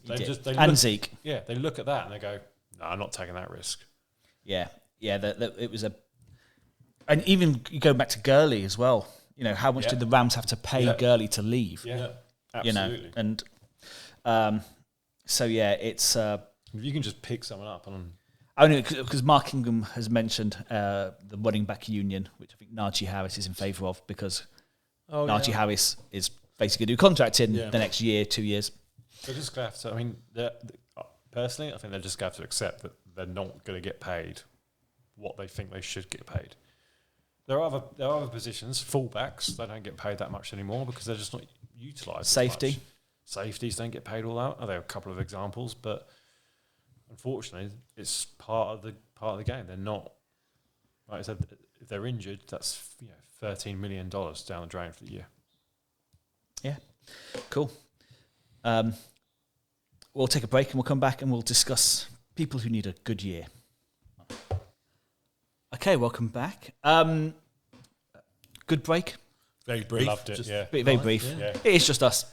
[SPEAKER 1] Zeke.
[SPEAKER 3] Yeah, they look at that and they go, "No, I'm not taking that risk."
[SPEAKER 1] Yeah. It was and even you go back to Gurley as well. How much did the Rams have to pay Gurley to leave?
[SPEAKER 3] Yeah, absolutely.
[SPEAKER 1] And so it's
[SPEAKER 3] if you can just pick someone up and.
[SPEAKER 1] Only because Mark Ingram has mentioned the running back union, which I think Najee Harris is in favour of, because Najee Harris is basically going to do contract in the next year, 2 years.
[SPEAKER 3] They're just going to have to. I mean, personally, I think they're just going to have to accept that they're not going to get paid what they think they should get paid. There are other positions, fullbacks, they don't get paid that much anymore because they're just not utilised.
[SPEAKER 1] Safety.
[SPEAKER 3] Safeties don't get paid all that. There are a couple of examples, but unfortunately, it's part of the game. They're not, like I said, if they're injured, that's $13 million down the drain for the year.
[SPEAKER 1] Yeah, cool. We'll take a break and we'll come back and we'll discuss people who need a good year. Okay, welcome back. Good break.
[SPEAKER 2] Very brief.
[SPEAKER 3] Loved it. Yeah,
[SPEAKER 1] Very brief.
[SPEAKER 3] Yeah.
[SPEAKER 1] It is just us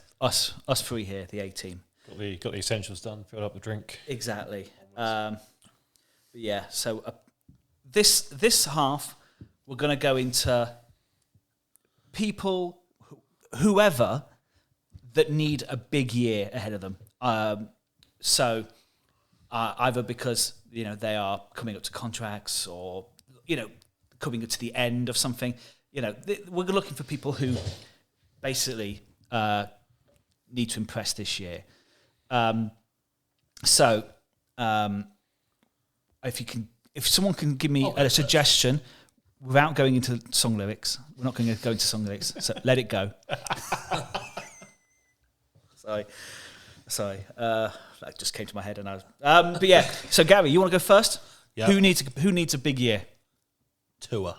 [SPEAKER 1] three here, the A team.
[SPEAKER 3] Got the essentials done. Filled up the drink.
[SPEAKER 1] Exactly. But yeah. So this half, we're going to go into people, whoever that need a big year ahead of them. Either because they are coming up to contracts, or coming up to the end of something. We're looking for people who basically need to impress this year. If someone can give me a suggestion without going into song lyrics, we're not going to go into song lyrics, so let it go. Sorry, that just came to my head, and I was. But yeah, so Gary, you want to go first?
[SPEAKER 2] Yeah.
[SPEAKER 1] Who needs a big year?
[SPEAKER 2] Tua.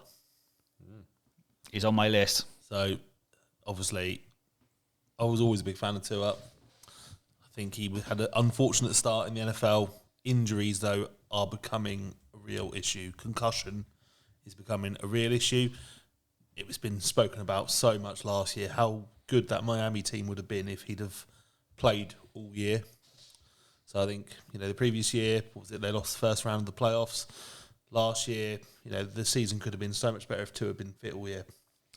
[SPEAKER 1] He's on my list.
[SPEAKER 2] So, obviously, I was always a big fan of Tua. I think he had an unfortunate start in the NFL. Injuries, though, are becoming a real issue. Concussion is becoming a real issue. It was been spoken about so much last year, how good that Miami team would have been if he'd have played all year. So I think, the previous year, they lost the first round of the playoffs. Last year, the season could have been so much better if Tua had been fit all year.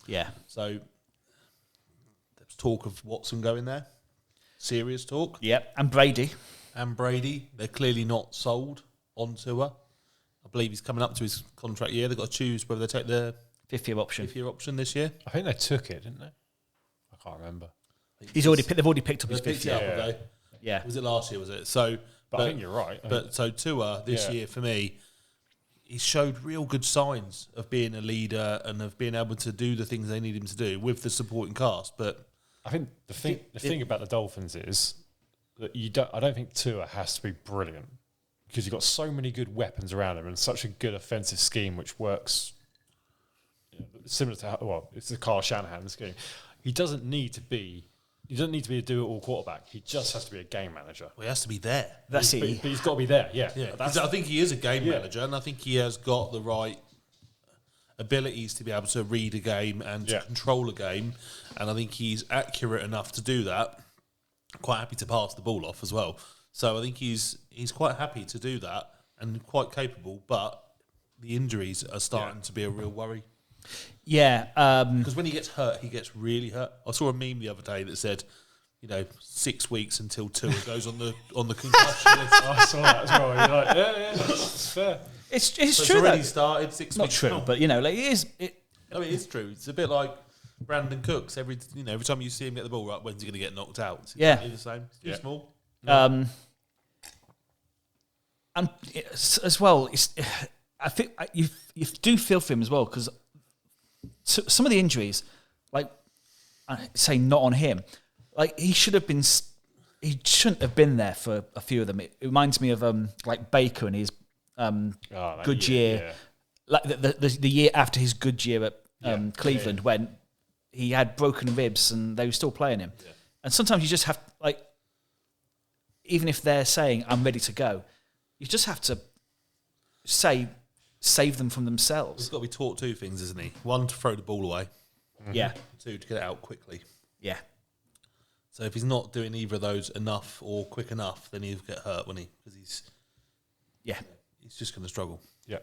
[SPEAKER 1] Yeah.
[SPEAKER 2] So there's talk of Watson going there. Serious talk.
[SPEAKER 1] Yep. And Brady.
[SPEAKER 2] They're clearly not sold on Tua. I believe he's coming up to his contract year. They've got to choose whether they take the
[SPEAKER 1] fifth-year option
[SPEAKER 2] this year.
[SPEAKER 3] I think they took it, didn't they? I can't remember.
[SPEAKER 1] They've already picked up his fifth year.
[SPEAKER 2] Have they?
[SPEAKER 1] Yeah.
[SPEAKER 2] Was it last year? Was it? So,
[SPEAKER 3] but I think you're right.
[SPEAKER 2] So Tua this year for me, he showed real good signs of being a leader and of being able to do the things they need him to do with the supporting cast. But
[SPEAKER 3] I think the thing about the Dolphins is that I don't think Tua has to be brilliant, because you've got so many good weapons around him and such a good offensive scheme which works similar to it's the Kyle Shanahan scheme. He doesn't need to be a do-it-all quarterback. He just has to be a game manager.
[SPEAKER 2] Well, he has to be there.
[SPEAKER 1] That's it.
[SPEAKER 3] But he's got to be there, yeah.
[SPEAKER 2] I think he is a game manager, and I think he has got the right abilities to be able to read a game and to control a game, and I think he's accurate enough to do that. Quite happy to pass the ball off as well. So I think he's quite happy to do that and quite capable, but the injuries are starting to be a real worry.
[SPEAKER 1] Yeah.
[SPEAKER 2] Because when he gets hurt, he gets really hurt. I saw a meme the other day that said, 6 weeks until Tua goes on the concussion list.
[SPEAKER 3] I saw that as well. You're like, yeah, it's fair.
[SPEAKER 1] It's
[SPEAKER 2] So
[SPEAKER 1] true.
[SPEAKER 2] It's already started 6
[SPEAKER 1] Not
[SPEAKER 2] weeks.
[SPEAKER 1] true, but it is.
[SPEAKER 2] It is true. It's a bit like Brandon Cooks. Every time you see him get the ball, right, when's he going to get knocked out? It's exactly the same. It's too small.
[SPEAKER 1] And as well, I think you do feel for him as well, because some of the injuries, like I say, not on him. Like he shouldn't have been there for a few of them. It reminds me of like Baker and his good year, like the year after his good year at Cleveland, when he had broken ribs and they were still playing him. Yeah. And sometimes you just have, like, even if they're saying I'm ready to go, you just have to save them from themselves.
[SPEAKER 2] He's got to be taught two things, isn't he? One, to throw the ball away.
[SPEAKER 1] Mm-hmm. Yeah.
[SPEAKER 2] Two, to get it out quickly.
[SPEAKER 1] Yeah.
[SPEAKER 2] So if he's not doing either of those enough or quick enough, then he'll get hurt, won't he? Because he's just going to struggle.
[SPEAKER 3] Yeah,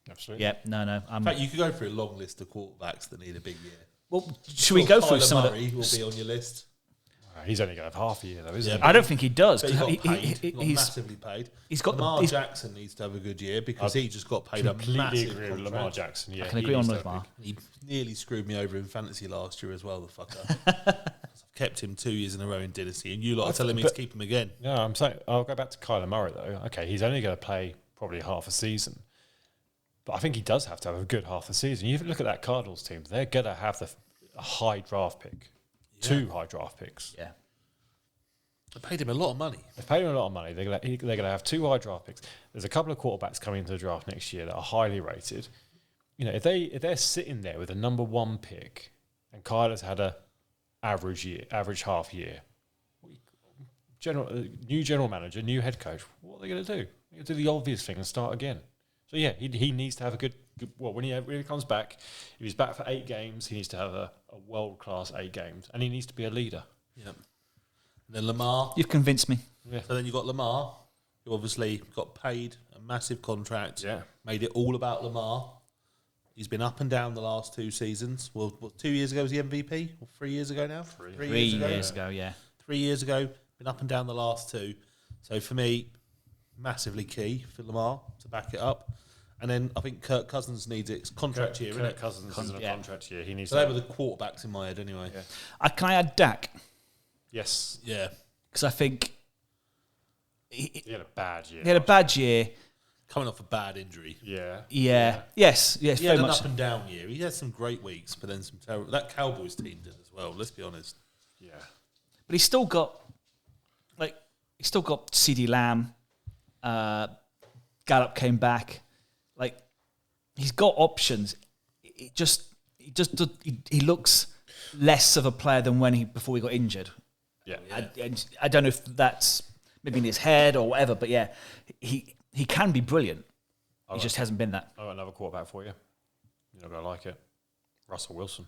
[SPEAKER 3] absolutely.
[SPEAKER 1] Yeah, no.
[SPEAKER 2] In fact, you could go through a long list of quarterbacks that need a big year.
[SPEAKER 1] Well, should we go through some of
[SPEAKER 2] Murray will be on your list.
[SPEAKER 3] He's only going to have half a year, though, isn't he?
[SPEAKER 1] I don't think he does.
[SPEAKER 2] But he got paid, not massively paid.
[SPEAKER 1] He's got
[SPEAKER 2] Lamar Jackson needs to have a good year because he just got paid a massive
[SPEAKER 3] completely agree with
[SPEAKER 2] contract.
[SPEAKER 3] Lamar Jackson. Yeah,
[SPEAKER 1] I can agree on Lamar.
[SPEAKER 2] He nearly screwed me over in fantasy last year as well, the fucker. I've kept him 2 years in a row in Dynasty, and you lot are telling me to keep him again.
[SPEAKER 3] No, I'm saying I'll go back to Kyler Murray though. Okay, he's only going to play probably half a season. But I think he does have to have a good half a season. You look at that Cardinals team; they're gonna have a high draft pick, 2 high draft picks.
[SPEAKER 1] Yeah.
[SPEAKER 2] They paid him a lot of money.
[SPEAKER 3] They've paid him a lot of money. They're going to have 2 high draft picks. There's a couple of quarterbacks coming into the draft next year that are highly rated. You know, if they're sitting there with a number 1 pick, and Kyler's had a average half year, new general manager, new head coach, what are they going to do? They're going to do the obvious thing and start again. So yeah, he needs to have a good. Well, when he comes back, if he's back for 8 games, he needs to have a world-class 8 games, and he needs to be a leader.
[SPEAKER 2] Yeah. And then Lamar.
[SPEAKER 1] You've convinced me.
[SPEAKER 3] Yeah.
[SPEAKER 2] So then you've got Lamar, who obviously got paid a massive contract.
[SPEAKER 3] Yeah.
[SPEAKER 2] Made it all about Lamar. He's been up and down the last 2 seasons. Well, 2 years ago was the MVP? Or 3 years ago now?
[SPEAKER 1] 3 years ago, yeah.
[SPEAKER 2] 3 years ago. Been up and down the last 2. So for me, massively key for Lamar to back it up. And then I think Kirk Cousins needs it. It's contract year, isn't it?
[SPEAKER 3] Kirk Cousins is in a contract year. He needs.
[SPEAKER 2] So they were the quarterbacks in my head anyway.
[SPEAKER 3] Yeah.
[SPEAKER 1] Can I add Dak?
[SPEAKER 3] Yes.
[SPEAKER 2] Yeah.
[SPEAKER 1] Because I think
[SPEAKER 3] He had a bad year.
[SPEAKER 1] he had a bad year.
[SPEAKER 2] Coming off a bad injury.
[SPEAKER 3] Yeah.
[SPEAKER 1] Yes,
[SPEAKER 2] He
[SPEAKER 1] very
[SPEAKER 2] had an
[SPEAKER 1] much.
[SPEAKER 2] up and down year. He had some great weeks, but then some terrible. That Cowboys team did as well. Let's be honest.
[SPEAKER 3] Yeah.
[SPEAKER 1] But he's still got, CeeDee Lamb. Gallup came back. Like, he's got options. He looks less of a player than before he got injured.
[SPEAKER 3] Yeah.
[SPEAKER 1] I don't know if that's maybe in his head or whatever, but yeah, he can be brilliant. He just hasn't been that.
[SPEAKER 3] I've got another quarterback for you. You're not going to like it. Russell Wilson.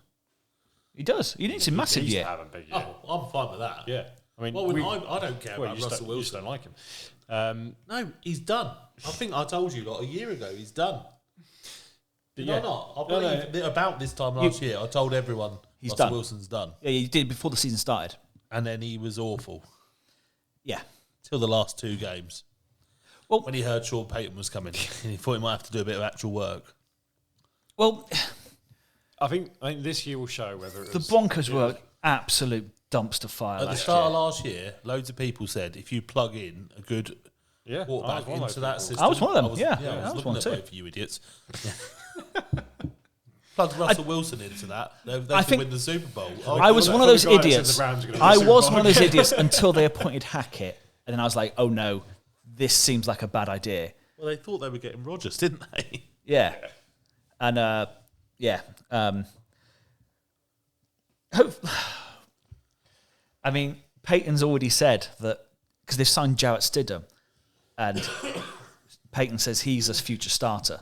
[SPEAKER 1] He does. He needs a massive
[SPEAKER 3] He needs
[SPEAKER 1] year.
[SPEAKER 3] to have a big year.
[SPEAKER 2] Oh, I'm fine with that.
[SPEAKER 3] Yeah. I mean,
[SPEAKER 2] I don't care about Russell
[SPEAKER 3] You just
[SPEAKER 2] Wilson.
[SPEAKER 3] don't like him.
[SPEAKER 2] No, he's done. I think I told you a year ago he's done. Did I not? I believe about this time last year, I told everyone Russell
[SPEAKER 1] done.
[SPEAKER 2] Wilson's done.
[SPEAKER 1] Yeah, you did before the season started.
[SPEAKER 2] And then he was awful.
[SPEAKER 1] Yeah.
[SPEAKER 2] Till the last 2 games.
[SPEAKER 1] Well,
[SPEAKER 2] When he heard Sean Payton was coming, and he thought he might have to do a bit of actual work.
[SPEAKER 1] well,
[SPEAKER 3] I think this year will show whether it
[SPEAKER 1] the
[SPEAKER 3] was,
[SPEAKER 1] Broncos were an absolute dumpster fire
[SPEAKER 2] At the
[SPEAKER 1] last
[SPEAKER 2] start
[SPEAKER 1] year.
[SPEAKER 2] of last year, loads of people said if you plug in a good quarterback into that system.
[SPEAKER 1] I was one of them, yeah.
[SPEAKER 2] I was
[SPEAKER 1] I was
[SPEAKER 2] looking
[SPEAKER 1] one
[SPEAKER 2] at
[SPEAKER 1] too.
[SPEAKER 2] both of you idiots. Plug Russell Wilson into that, they could win the Super Bowl.
[SPEAKER 1] I was one of those idiots.
[SPEAKER 3] I
[SPEAKER 1] I was one of those idiots until they appointed Hackett, and then I was like, "Oh no, this seems like a bad idea."
[SPEAKER 2] Well, they thought they were getting Rodgers, didn't they?
[SPEAKER 1] Yeah, and I mean, Peyton's already said that because they've signed Jarrett Stidham, and Peyton says he's a future starter.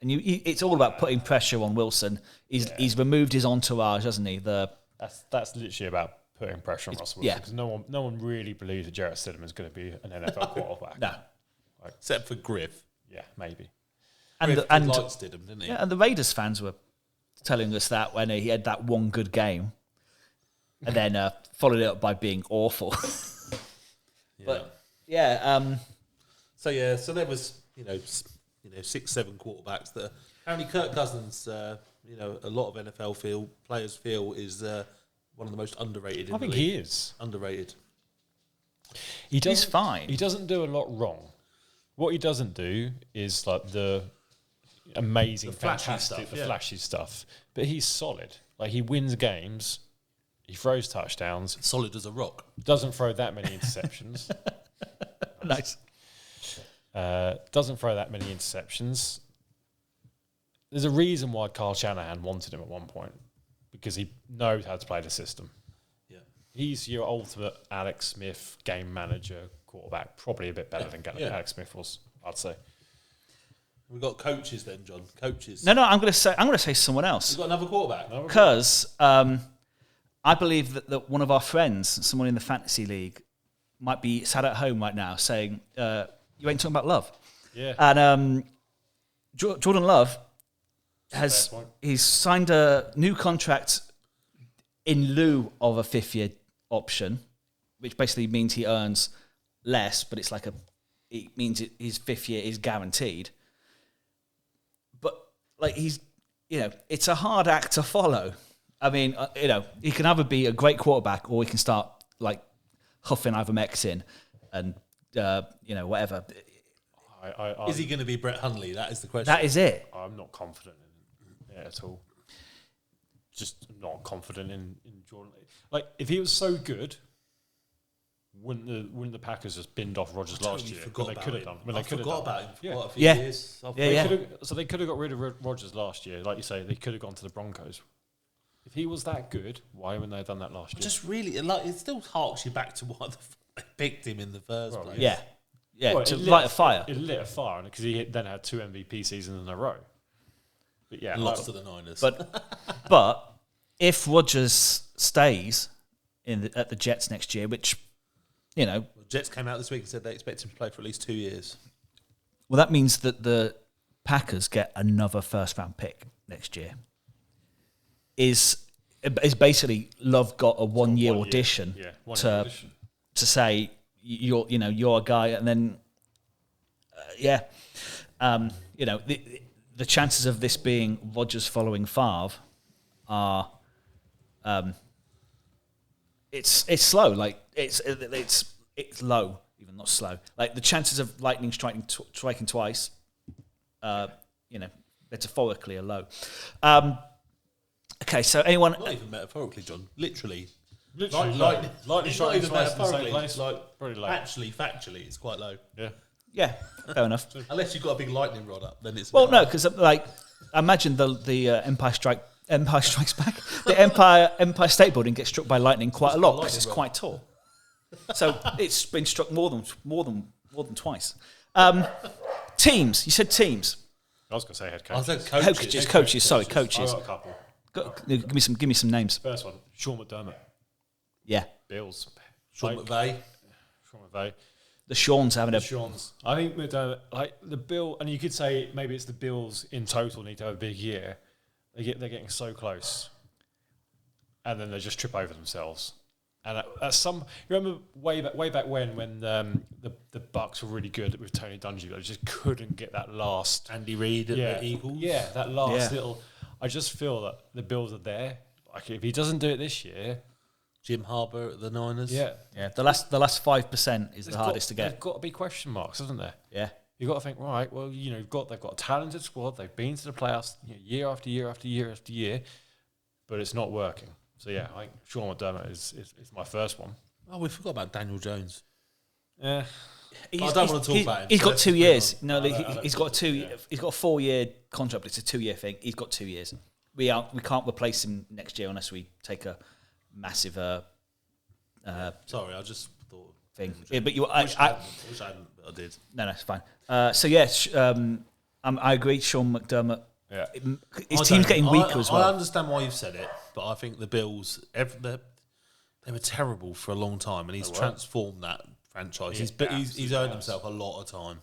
[SPEAKER 1] And it's all about putting pressure on Wilson. He's removed his entourage, hasn't he?
[SPEAKER 3] That's literally about putting pressure on Russell Wilson because no one really believes that Jarrett Stidham is going to be an NFL quarterback.
[SPEAKER 1] No,
[SPEAKER 2] Except for Griff.
[SPEAKER 3] Yeah, maybe.
[SPEAKER 1] and
[SPEAKER 2] Griff
[SPEAKER 1] and
[SPEAKER 2] liked Stidham, didn't he?
[SPEAKER 1] yeah, and the Raiders fans were telling us that when he had that one good game, and then followed it up by being awful. But yeah,
[SPEAKER 2] So there was 6-7 quarterbacks that apparently Kirk Cousins, a lot of NFL players feel is one of the most underrated.
[SPEAKER 3] I think he is
[SPEAKER 2] underrated.
[SPEAKER 1] he's fine.
[SPEAKER 3] He doesn't do a lot wrong. What he doesn't do is like the amazing, flashy stuff. But he's solid. Like he wins games. He throws touchdowns.
[SPEAKER 2] Solid as a rock.
[SPEAKER 3] Doesn't throw that many interceptions.
[SPEAKER 1] Nice.
[SPEAKER 3] Doesn't throw that many interceptions. There's a reason why Kyle Shanahan wanted him at one point because he knows how to play the system.
[SPEAKER 2] Yeah,
[SPEAKER 3] He's your ultimate Alex Smith game manager quarterback, probably a bit better than Alex Smith was, I'd say.
[SPEAKER 2] we've got coaches then, John. Coaches.
[SPEAKER 1] No, I'm going to say someone else
[SPEAKER 2] You've got another quarterback.
[SPEAKER 1] because I believe that one of our friends, someone in the fantasy league, might be sat at home right now saying, "You ain't talking about Love."
[SPEAKER 3] Yeah.
[SPEAKER 1] And Jordan Love he's signed a new contract in lieu of a 5th-year option, which basically means he earns less, but it's like it means his 5th year is guaranteed. But like it's a hard act to follow. I mean, he can either be a great quarterback or he can start like huffing ivermectin and whatever.
[SPEAKER 2] Is he going to be Brett Hundley? That is the question.
[SPEAKER 1] That is it.
[SPEAKER 3] I'm not confident in it at all. Just not confident in Jordan. Like, if he was so good, wouldn't the Packers just binned off Rodgers last year?
[SPEAKER 2] Forgot about him.
[SPEAKER 3] I
[SPEAKER 2] forgot about him for quite a few
[SPEAKER 1] Yeah.
[SPEAKER 2] years.
[SPEAKER 3] So they could have got rid of Rodgers last year. Like you say, they could have gone to the Broncos. If he was that good, why wouldn't they have done that last year?
[SPEAKER 2] Just really, like, it still harks you back to why they picked him in the first place.
[SPEAKER 1] Yeah. Yeah,
[SPEAKER 3] Well,
[SPEAKER 1] to
[SPEAKER 3] it
[SPEAKER 1] light a fire.
[SPEAKER 3] It lit a fire because he then had 2 MVP seasons in a row. But yeah,
[SPEAKER 2] Lost to the Niners.
[SPEAKER 1] But if Rodgers stays at the Jets next year, which,
[SPEAKER 2] Jets came out this week and said they expect him to play for at least 2 years.
[SPEAKER 1] well, that means that the Packers get another first-round pick next year. Is basically Love got a one-year audition to say you're a guy, and then the chances of this being Rodgers following Favre are it's slow. Like it's low, even not slow. Like the chances of lightning striking twice, metaphorically are low. Okay, so anyone?
[SPEAKER 2] Not even metaphorically, John. Literally.
[SPEAKER 3] lightning striking
[SPEAKER 2] even
[SPEAKER 3] twice in the same
[SPEAKER 2] metaphorically.
[SPEAKER 3] place.
[SPEAKER 2] Like,
[SPEAKER 3] Pretty low.
[SPEAKER 2] actually, factually, it's quite low.
[SPEAKER 3] Yeah.
[SPEAKER 1] Yeah, fair enough.
[SPEAKER 2] Unless you've got a big lightning rod up, then it's...
[SPEAKER 1] Well, no, because imagine the Empire Strikes Back. The Empire State Building gets struck by lightning quite a lot because it's quite tall. So it's been struck more than twice. Teams. You said teams.
[SPEAKER 3] I was going to say head
[SPEAKER 2] I
[SPEAKER 3] coach.
[SPEAKER 2] said
[SPEAKER 1] Coaches. Sorry,
[SPEAKER 3] I've
[SPEAKER 1] coaches.
[SPEAKER 3] got a couple.
[SPEAKER 1] Give me some names.
[SPEAKER 3] First one, Sean McDermott.
[SPEAKER 1] Yeah,
[SPEAKER 3] Bills.
[SPEAKER 2] Sean McVay.
[SPEAKER 3] Sean McVay.
[SPEAKER 1] the Sean's having a.
[SPEAKER 3] Sean's. I think McDermott, like the Bill, and you could say maybe it's the Bills in total need to have a big year. They're getting so close, and then they just trip over themselves. And at some, you remember way back when the Bucks were really good with Tony Dungy, but they just couldn't get that last.
[SPEAKER 2] Andy Reid at the Eagles.
[SPEAKER 3] Yeah, that last little. I just feel that the Bills are there. Like if he doesn't do it this year,
[SPEAKER 2] Jim Harbaugh at the Niners.
[SPEAKER 1] Yeah, the last 5% is the hardest to get.
[SPEAKER 3] There's got to be question marks, hasn't there?
[SPEAKER 1] Yeah,
[SPEAKER 3] You've got to think, right, well, they've got a talented squad. They've been to the playoffs year after year after year after year, but it's not working. So, yeah, I think Sean McDermott is my first one.
[SPEAKER 2] Oh, we forgot about Daniel Jones.
[SPEAKER 3] Yeah.
[SPEAKER 2] I don't want to talk about him.
[SPEAKER 1] He's got 2 years. No, he's got He's got a 4-year contract. But it's a 2-year thing. He's got 2 years. We can't replace him next year unless we take a massive
[SPEAKER 2] Sorry, I just thought
[SPEAKER 1] thing. Yeah, but
[SPEAKER 2] I wish I hadn't, but I did.
[SPEAKER 1] No, it's fine. I agree. Sean McDermott.
[SPEAKER 3] Yeah.
[SPEAKER 1] His team's getting weaker as well.
[SPEAKER 2] I understand why you've said it, but I think the Bills, they were terrible for a long time, and he's transformed that franchise. He's earned himself a lot of time.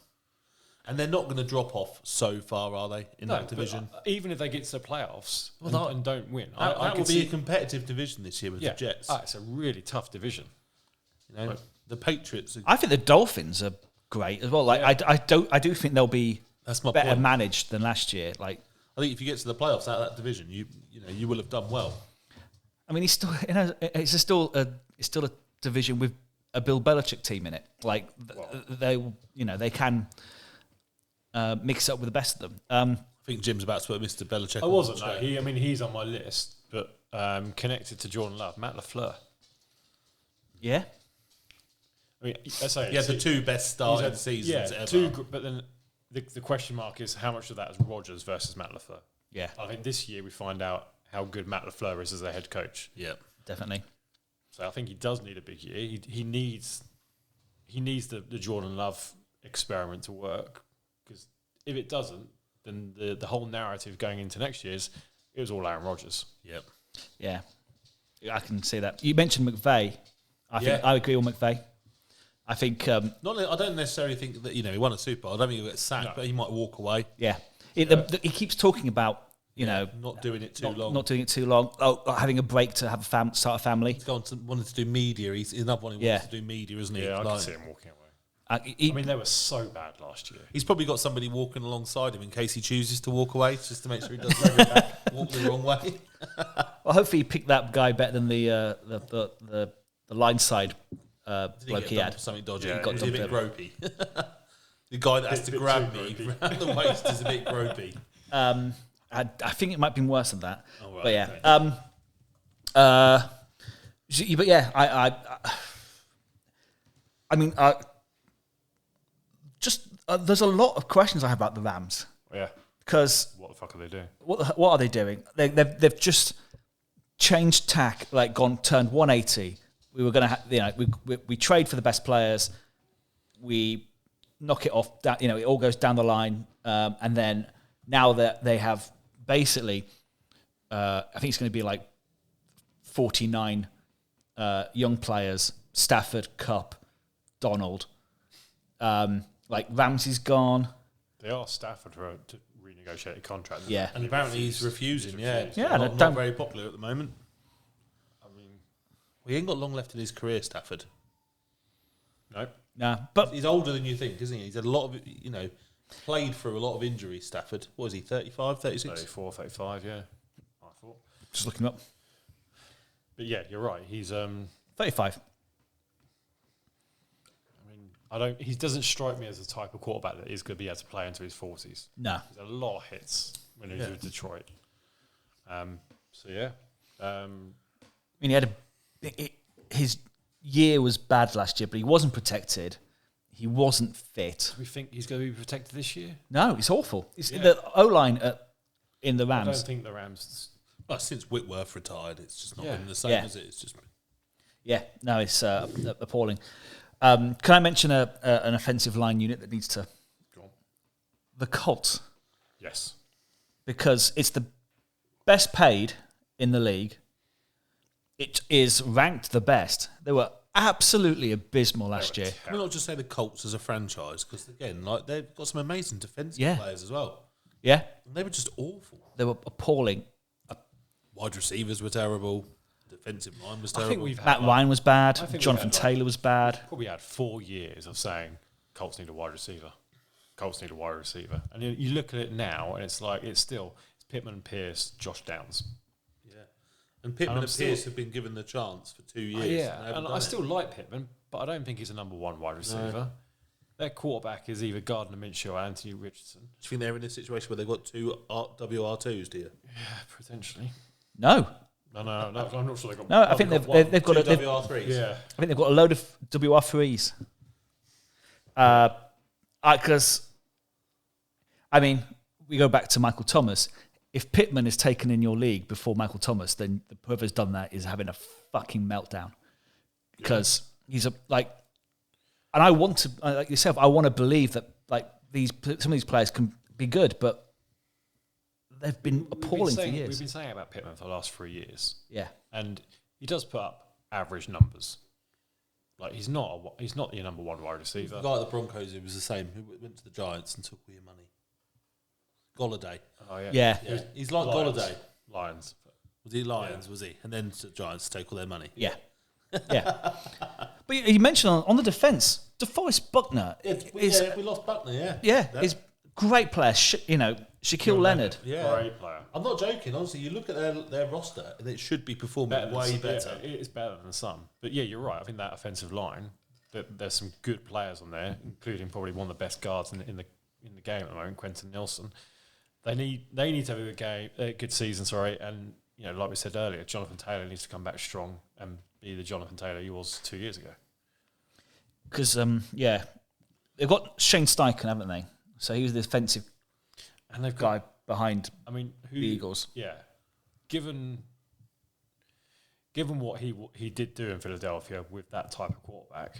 [SPEAKER 2] And they're not going to drop off so far, are they, in that division?
[SPEAKER 3] Even if they get to the playoffs and don't win.
[SPEAKER 2] That will be a competitive division this year with the Jets.
[SPEAKER 3] It's a really tough division.
[SPEAKER 2] The Patriots...
[SPEAKER 1] I think the Dolphins are great as well. Like I do think they'll be better
[SPEAKER 2] point.
[SPEAKER 1] managed than last year. Like
[SPEAKER 2] I think if you get to the playoffs out of that division, you will have done well.
[SPEAKER 1] I mean, it's still a division with a Bill Belichick team in it. Like they can mix up with the best of them.
[SPEAKER 2] I think Jim's about to put Mr. Belichick.
[SPEAKER 3] I wasn't. No, he's on my list, but connected to Jordan Love, Matt LaFleur.
[SPEAKER 1] Yeah.
[SPEAKER 3] I mean, I say
[SPEAKER 2] he had the 2 best starting seasons ever.
[SPEAKER 3] But then the question mark is how much of that is Rodgers versus Matt LaFleur.
[SPEAKER 1] Yeah,
[SPEAKER 3] I think this year we find out how good Matt LaFleur is as a head coach.
[SPEAKER 2] Yeah,
[SPEAKER 1] definitely.
[SPEAKER 3] So I think he does need a big year. He needs the Jordan Love experiment to work, because if it doesn't, then the whole narrative going into next year's it was all Aaron Rodgers.
[SPEAKER 2] Yep.
[SPEAKER 1] Yeah, I can see that. You mentioned McVay. I think I agree with McVay. I think I
[SPEAKER 2] don't necessarily think that he won a Super Bowl. I don't think he'll get sacked, but he might walk away.
[SPEAKER 1] Yeah, he keeps talking about
[SPEAKER 2] not doing it too long.
[SPEAKER 1] Not doing it too long. Oh, having a break to have start a family.
[SPEAKER 2] He's wanted to do media. He's another one who wants to do media, isn't he?
[SPEAKER 3] Yeah, I can see him walking away. I mean, they were so bad last year.
[SPEAKER 2] He's probably got somebody walking alongside him in case he chooses to walk away, just to make sure he doesn't walk the wrong way.
[SPEAKER 1] Well, hopefully he picked that guy better than the line side bloke he had.
[SPEAKER 2] Something dodgy.
[SPEAKER 1] He got
[SPEAKER 2] a bit gropey. The guy that has to
[SPEAKER 3] Bit
[SPEAKER 2] grab
[SPEAKER 3] too
[SPEAKER 2] me
[SPEAKER 3] gropey.
[SPEAKER 2] around the waist is a bit gropey.
[SPEAKER 1] I think it might be worse than that.
[SPEAKER 2] Oh, right,
[SPEAKER 1] But yeah.
[SPEAKER 2] okay.
[SPEAKER 1] But yeah, I mean, there's a lot of questions I have about the Rams
[SPEAKER 3] Yeah.
[SPEAKER 1] because
[SPEAKER 3] What the fuck are they doing?
[SPEAKER 1] what are they doing? They've just changed tack, like turned 180. We were going to, we trade for the best players. We knock it off. It all goes down the line, and then now that they have basically, I think it's going to be like 49 young players: Stafford, Cup, Donald. Like Ramsey's gone.
[SPEAKER 3] They asked Stafford to renegotiate a contract.
[SPEAKER 1] Yeah.
[SPEAKER 2] And apparently he's refusing. Yeah,
[SPEAKER 1] Yeah,
[SPEAKER 2] not very popular at the moment.
[SPEAKER 3] I mean,
[SPEAKER 2] He ain't got long left in his career, Stafford.
[SPEAKER 3] no.
[SPEAKER 1] Nah, but
[SPEAKER 2] He's older than you think, isn't he? He's had a lot of, played through a lot of injuries, Stafford. What is he, 35, 36?
[SPEAKER 3] 34, 35, yeah. I thought.
[SPEAKER 1] just looking up,
[SPEAKER 3] But yeah, you're right. He's
[SPEAKER 1] 35.
[SPEAKER 3] he doesn't strike me as the type of quarterback that is going to be able to play into his 40s.
[SPEAKER 1] No,
[SPEAKER 3] There's a lot of hits when he was with Detroit. So yeah.
[SPEAKER 1] I mean, he had his year was bad last year, but he wasn't protected. He wasn't fit.
[SPEAKER 3] Do we think he's going to be protected this year?
[SPEAKER 1] No, it's awful. It's the O-line in the
[SPEAKER 3] I
[SPEAKER 1] Rams.
[SPEAKER 3] don't think the Rams.
[SPEAKER 2] Well, since Whitworth retired, it's just not
[SPEAKER 3] Yeah.
[SPEAKER 2] been the same,
[SPEAKER 1] Yeah.
[SPEAKER 2] has it? It's just
[SPEAKER 1] Yeah, no, it's appalling. Can I mention an offensive line unit that needs to?
[SPEAKER 3] Go on.
[SPEAKER 1] The Colts,
[SPEAKER 3] Yes.
[SPEAKER 1] because it's the best paid in the league. It is ranked the best. They were absolutely abysmal last year.
[SPEAKER 2] Can we not just say the Colts as a franchise? Because again, they've got some amazing defensive
[SPEAKER 1] Yeah.
[SPEAKER 2] players as well.
[SPEAKER 1] Yeah,
[SPEAKER 2] And they were just awful.
[SPEAKER 1] they were appalling.
[SPEAKER 2] Wide receivers were terrible. Defensive line was
[SPEAKER 3] I
[SPEAKER 2] terrible.
[SPEAKER 3] think we've
[SPEAKER 1] Matt Ryan was bad.
[SPEAKER 3] I think we
[SPEAKER 1] Jonathan
[SPEAKER 3] had, like,
[SPEAKER 1] Taylor was bad.
[SPEAKER 3] probably had 4 years of saying Colts need a wide receiver. Colts need a wide receiver. And you look at it now, and it's like it's Pittman, Pierce, Josh Downs.
[SPEAKER 2] Yeah. And Pittman
[SPEAKER 3] I'm
[SPEAKER 2] and
[SPEAKER 3] still-
[SPEAKER 2] Pierce have been given the chance for 2 years. they haven't
[SPEAKER 3] and
[SPEAKER 2] done
[SPEAKER 3] I
[SPEAKER 2] it.
[SPEAKER 3] still like Pittman, but I don't think he's a number one wide receiver. Their quarterback is either Gardner Minshew or Anthony Richardson.
[SPEAKER 2] Do you think they're in a situation where they've got two WR2s, do you?
[SPEAKER 3] Potentially.
[SPEAKER 1] No,
[SPEAKER 3] No, I'm not sure they got.
[SPEAKER 1] no. I think they've got
[SPEAKER 2] Two
[SPEAKER 1] they've,
[SPEAKER 2] WR3s?
[SPEAKER 3] Yeah.
[SPEAKER 1] I think they've got a load of WR3s. Because, I mean, we go back to Michael Thomas. If Pittman is taken in your league before Michael Thomas, then whoever's done that is having a fucking meltdown. Because he's and I want to, like yourself, I want to believe that some of these players can be good, but they've been appalling for
[SPEAKER 3] We've
[SPEAKER 1] years.
[SPEAKER 3] been saying about Pittman for the last 3 years,
[SPEAKER 1] Yeah,
[SPEAKER 3] and he does put up average numbers. Like he's not your number one wide receiver.
[SPEAKER 2] The guy at the Broncos, who was the same, who went to the Giants and took all your money. Golladay.
[SPEAKER 3] Oh yeah,
[SPEAKER 1] yeah,
[SPEAKER 2] He's like
[SPEAKER 3] Lions.
[SPEAKER 2] Golladay.
[SPEAKER 3] Lions.
[SPEAKER 2] Was he Lions, was he? And then to the Giants to take all their money.
[SPEAKER 1] yeah, yeah. But you mentioned on the defense, DeForest Buckner is
[SPEAKER 2] we lost Buckner, yeah.
[SPEAKER 1] yeah, is great player. Shaquille Leonard.
[SPEAKER 2] Yeah.
[SPEAKER 3] Great player.
[SPEAKER 2] I'm not joking, honestly. You look at their roster, and it should be performing way better.
[SPEAKER 3] Yeah, it is better than some. But yeah, you're right. I think that offensive line, there's some good players on there, including probably one of the best guards in the game at the moment, Quentin Nelson. They need to have a good season, and like we said earlier, Jonathan Taylor needs to come back strong and be the Jonathan Taylor he was 2 years ago.
[SPEAKER 1] Because they've got Shane Steichen, haven't they? So he was the defensive
[SPEAKER 3] And they've got
[SPEAKER 1] guy behind
[SPEAKER 3] the
[SPEAKER 1] Eagles.
[SPEAKER 3] Yeah, given what he did do in Philadelphia with that type of quarterback,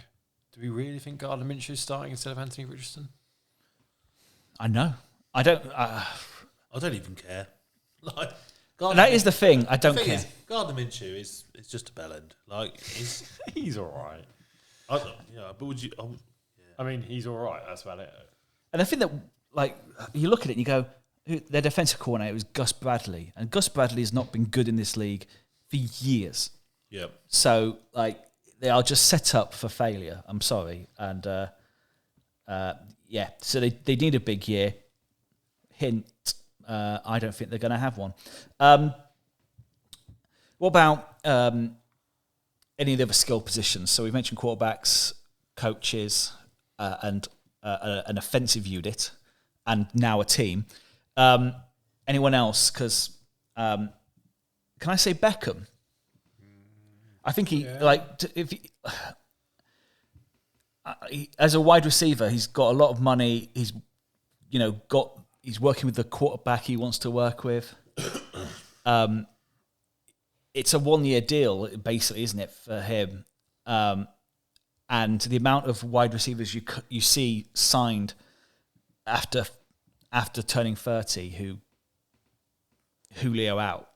[SPEAKER 3] do we really think Gardner Minshew is starting instead of Anthony Richardson?
[SPEAKER 1] I know. I don't.
[SPEAKER 2] I don't even care. Like
[SPEAKER 1] That is the thing. I don't care.
[SPEAKER 2] Gardner Minshew is just a bell end. Like
[SPEAKER 3] He's all right.
[SPEAKER 2] I don't, but would you?
[SPEAKER 3] I mean, he's all right. That's about it.
[SPEAKER 1] And I think that, you look at it and you go, their defensive coordinator was Gus Bradley, and Gus Bradley has not been good in this league for years.
[SPEAKER 2] Yeah.
[SPEAKER 1] So, they are just set up for failure. I'm sorry, and so they need a big year. Hint: I don't think they're going to have one. What about any of the other skill positions? So we mentioned quarterbacks, coaches, and an offensive unit and now a team. Anyone else? Because can I say Beckham? I think as a wide receiver, he's got a lot of money. He's working with the quarterback he wants to work with. It's a 1-year deal, basically, isn't it, for him? And the amount of wide receivers you see signed after turning 30, who Julio out.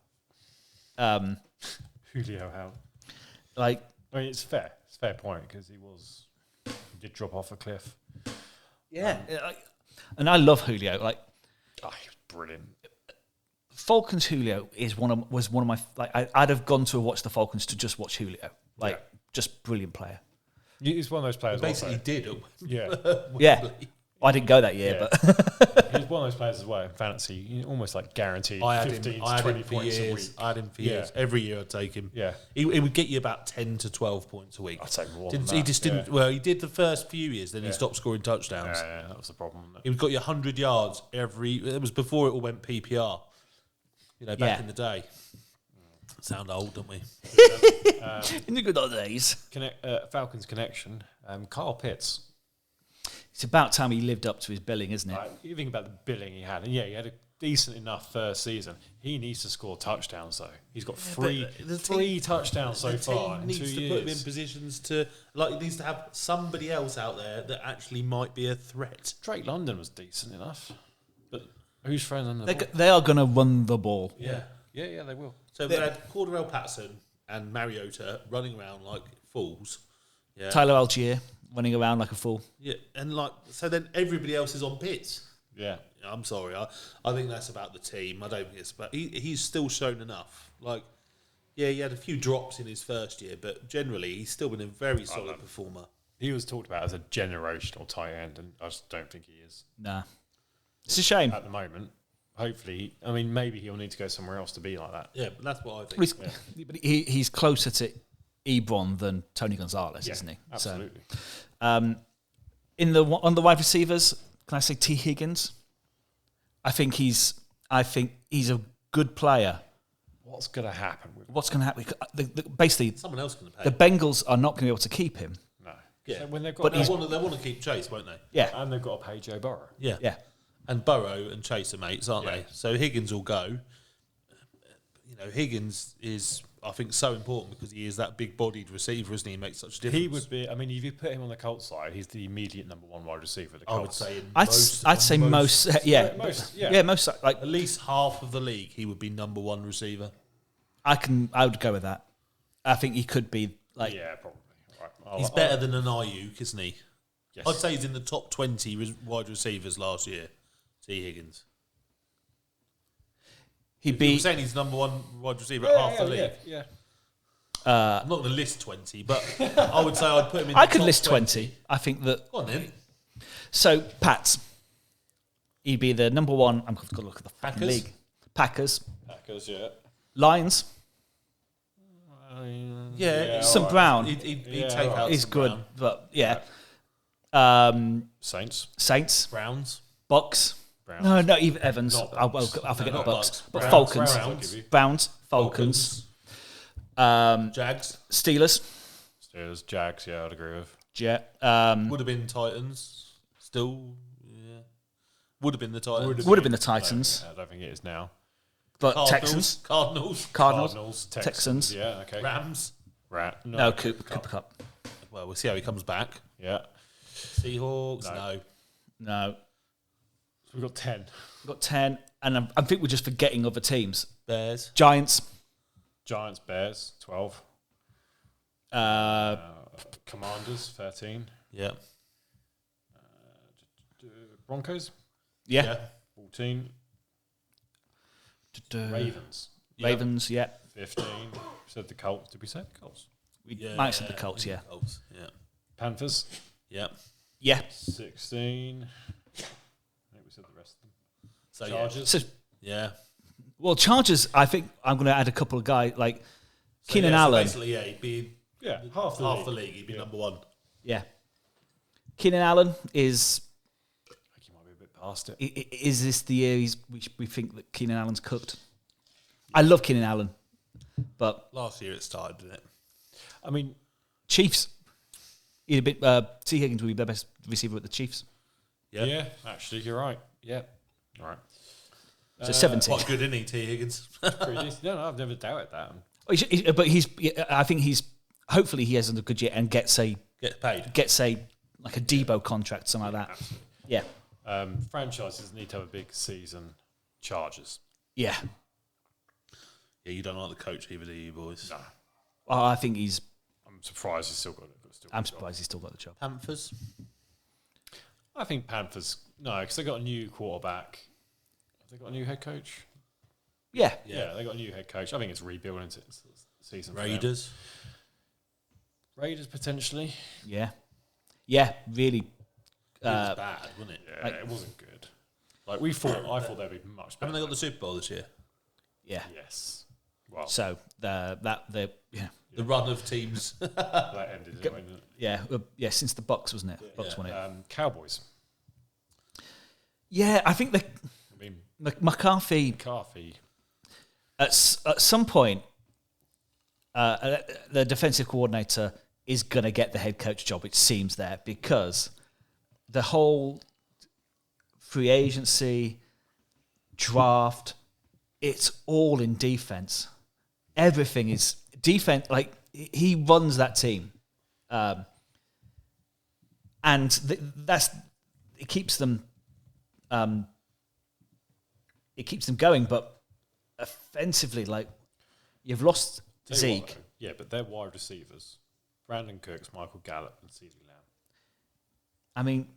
[SPEAKER 3] Julio out.
[SPEAKER 1] Like,
[SPEAKER 3] I mean, it's fair. It's a fair point because he did drop off a cliff.
[SPEAKER 1] yeah, and I love Julio. Like,
[SPEAKER 3] he was brilliant.
[SPEAKER 1] Falcons Julio was one of my I'd have gone to watch the Falcons to just watch Julio. Just brilliant player.
[SPEAKER 3] He's one of those players.
[SPEAKER 2] Basically, did.
[SPEAKER 3] Yeah.
[SPEAKER 1] Yeah. I didn't go that year, but
[SPEAKER 3] he's one of those players as well in fantasy. You almost like guaranteed
[SPEAKER 2] I had
[SPEAKER 3] 15
[SPEAKER 2] him,
[SPEAKER 3] to 20 points a week.
[SPEAKER 2] I had him for years. Every year I'd take him.
[SPEAKER 3] Yeah.
[SPEAKER 2] He would get you about 10 to 12 points a week.
[SPEAKER 3] I'd say more
[SPEAKER 2] He
[SPEAKER 3] than that.
[SPEAKER 2] just didn't. Well, he did the first few years, then he stopped scoring touchdowns.
[SPEAKER 3] Yeah, that was the problem. Wasn't it?
[SPEAKER 2] He got you 100 yards every. It was before it all went PPR. Back in the day. Sound old, don't we?
[SPEAKER 1] in the good old days.
[SPEAKER 3] Falcons connection. Kyle Pitts.
[SPEAKER 1] It's about time he lived up to his billing, isn't it?
[SPEAKER 3] You think about the billing he had, and he had a decent enough first season. He needs to score touchdowns, though. He's got three touchdowns so far in 2 years.
[SPEAKER 2] Needs to put him in positions to he needs to have somebody else out there that actually might be a threat.
[SPEAKER 3] Drake London was decent enough, but who's throwing them the ball?
[SPEAKER 1] They are going to run the ball.
[SPEAKER 3] Yeah, they will.
[SPEAKER 2] So they had Cordarrelle Patterson and Mariota running around like fools. Yeah.
[SPEAKER 1] Tyler Algier running around like a fool.
[SPEAKER 2] Yeah, and so then everybody else is on Pitts.
[SPEAKER 3] Yeah.
[SPEAKER 2] I'm sorry. I think that's about the team. I don't think it's about. He's still shown enough. He had a few drops in his first year, but generally he's still been a very solid performer.
[SPEAKER 3] He was talked about as a generational tight end, and I just don't think he is.
[SPEAKER 1] Nah, it's a shame
[SPEAKER 3] at the moment. Hopefully, maybe he'll need to go somewhere else to be like that.
[SPEAKER 2] Yeah, but that's what I think.
[SPEAKER 1] But he's closer to Ebron than Tony Gonzalez, isn't he?
[SPEAKER 3] Absolutely.
[SPEAKER 1] So, on the wide receivers, can I say T. Higgins? I think he's a good player.
[SPEAKER 3] What's going to happen with him?
[SPEAKER 1] What's going to happen? Basically,
[SPEAKER 2] someone else going to pay.
[SPEAKER 1] The Bengals are not going to be able to keep him.
[SPEAKER 3] No.
[SPEAKER 2] Yeah.
[SPEAKER 3] So when they've got,
[SPEAKER 2] but they want to keep Chase, won't they?
[SPEAKER 1] Yeah.
[SPEAKER 3] And they've got to pay Joe Burrow.
[SPEAKER 2] Yeah.
[SPEAKER 1] Yeah.
[SPEAKER 2] And Burrow and Chase are mates, aren't they? So Higgins will go. Higgins is, I think, so important because he is that big-bodied receiver, isn't he? He makes such a difference.
[SPEAKER 3] He would be. If you put him on the Colts side, he's the immediate number one wide receiver. Of the Colts.
[SPEAKER 2] I would say.
[SPEAKER 1] I'd say most. Yeah.
[SPEAKER 3] Most.
[SPEAKER 2] At least half of the league, he would be number one receiver.
[SPEAKER 1] I would go with that. I think he could be
[SPEAKER 3] probably. Right.
[SPEAKER 2] He's better than an Ayuk, isn't he?
[SPEAKER 3] Yes.
[SPEAKER 2] I'd say he's in the top 20 wide receivers last year. T. Higgins. You're saying he's number one wide receiver at half the league.
[SPEAKER 3] Yeah.
[SPEAKER 2] I'm not going to list 20, but I would say I'd put him in.
[SPEAKER 1] I could list 20. I think that.
[SPEAKER 2] Go on then.
[SPEAKER 1] So Pats, he'd be the number one. I'm going to look at the fucking
[SPEAKER 2] Packers?
[SPEAKER 1] league. Packers,
[SPEAKER 3] yeah.
[SPEAKER 1] Lions. Some
[SPEAKER 3] right.
[SPEAKER 1] Brown.
[SPEAKER 2] He'd take out.
[SPEAKER 1] He's
[SPEAKER 2] some
[SPEAKER 1] good,
[SPEAKER 2] Brown.
[SPEAKER 1] but yeah. Saints,
[SPEAKER 2] Browns.
[SPEAKER 1] Bucks. No, even Evans. I'll forget the Bucks. But Falcons. Browns. Falcons.
[SPEAKER 2] Jags.
[SPEAKER 1] Steelers.
[SPEAKER 3] Jags. Yeah, I'd agree with.
[SPEAKER 2] Would have been Titans. Still, yeah. Would have been the Titans.
[SPEAKER 1] Would have been the Titans.
[SPEAKER 3] I don't think it is now.
[SPEAKER 1] But
[SPEAKER 2] Cardinals.
[SPEAKER 1] Cardinals. Texans.
[SPEAKER 3] Yeah, okay.
[SPEAKER 2] Rams.
[SPEAKER 1] No, Cooper Cup.
[SPEAKER 2] Well, we'll see how he comes back.
[SPEAKER 3] Yeah.
[SPEAKER 2] Seahawks.
[SPEAKER 1] No.
[SPEAKER 3] We've got 10.
[SPEAKER 1] We've got 10. And I think we're just forgetting other teams.
[SPEAKER 2] Bears.
[SPEAKER 1] Giants,
[SPEAKER 3] Bears, 12. Commanders, 13.
[SPEAKER 2] Yeah.
[SPEAKER 3] Broncos,
[SPEAKER 1] yeah.
[SPEAKER 3] 14. Ravens.
[SPEAKER 1] Ravens, yeah.
[SPEAKER 3] 15. We said the Colts. Did we say the Colts?
[SPEAKER 1] We might have said the Colts, yeah.
[SPEAKER 2] Colts, yeah.
[SPEAKER 3] Panthers.
[SPEAKER 2] Yeah.
[SPEAKER 1] Yeah.
[SPEAKER 3] 16. I think we said the rest of them.
[SPEAKER 2] So
[SPEAKER 3] Chargers.
[SPEAKER 1] So,
[SPEAKER 2] yeah.
[SPEAKER 1] Well, Chargers, I think I'm going to add a couple of guys like Keenan Allen.
[SPEAKER 2] So basically, he'd be
[SPEAKER 3] half the league.
[SPEAKER 2] He'd be number one.
[SPEAKER 1] Yeah. Keenan Allen is
[SPEAKER 3] past it.
[SPEAKER 1] Is this the year we think that Keenan Allen's cooked? I love Keenan Allen, but
[SPEAKER 2] Last year it started, didn't it?
[SPEAKER 3] I mean,
[SPEAKER 1] Chiefs. T. Higgins will be the best receiver at the Chiefs.
[SPEAKER 3] yeah, actually, you're right. Yeah, all right.
[SPEAKER 1] So 17.
[SPEAKER 2] Quite good, isn't he, T. Higgins?
[SPEAKER 3] Pretty decent. No, I've never doubted that.
[SPEAKER 1] But I think hopefully he has a good year and gets a like a Debo contract, something like that.
[SPEAKER 3] Absolutely.
[SPEAKER 1] Yeah.
[SPEAKER 3] Franchises need to have a big season. Chargers.
[SPEAKER 1] Yeah.
[SPEAKER 2] Yeah, you don't like the coach either, do you, boys?
[SPEAKER 3] No.
[SPEAKER 1] I think
[SPEAKER 3] I'm surprised he's still got it.
[SPEAKER 1] I'm surprised he's still got the job.
[SPEAKER 2] Panthers?
[SPEAKER 3] I think Panthers, no, because they got a new quarterback. Have they got a new head coach?
[SPEAKER 1] Yeah.
[SPEAKER 3] Yeah, they got a new head coach. I think it's rebuilding season. for them.
[SPEAKER 2] Raiders?
[SPEAKER 3] Raiders, potentially.
[SPEAKER 1] Yeah. Yeah, really.
[SPEAKER 2] It was bad, wasn't it?
[SPEAKER 3] Yeah, it wasn't good. Like, I thought they'd be much better.
[SPEAKER 2] Haven't they got the Super Bowl this year?
[SPEAKER 1] Yeah.
[SPEAKER 3] Yes. Well,
[SPEAKER 1] So the
[SPEAKER 2] The run of teams.
[SPEAKER 3] that ended, didn't it?
[SPEAKER 1] yeah, since the Bucks, wasn't it? Bucks won it.
[SPEAKER 3] Cowboys.
[SPEAKER 1] Yeah, I think
[SPEAKER 3] I mean,
[SPEAKER 1] McCarthy
[SPEAKER 3] McCarthy.
[SPEAKER 1] at some point, the defensive coordinator is going to get the head coach job. It seems there because the whole free agency draft, it's all in defense. Everything is defense. Like he runs that team, and it keeps them. It keeps them going, but offensively, like you've lost
[SPEAKER 3] Tell you
[SPEAKER 1] Zeke.
[SPEAKER 3] what, though, yeah, but they're wide receivers. Brandon Cooks, Michael Gallup, and CeeDee Lamb.
[SPEAKER 1] I mean,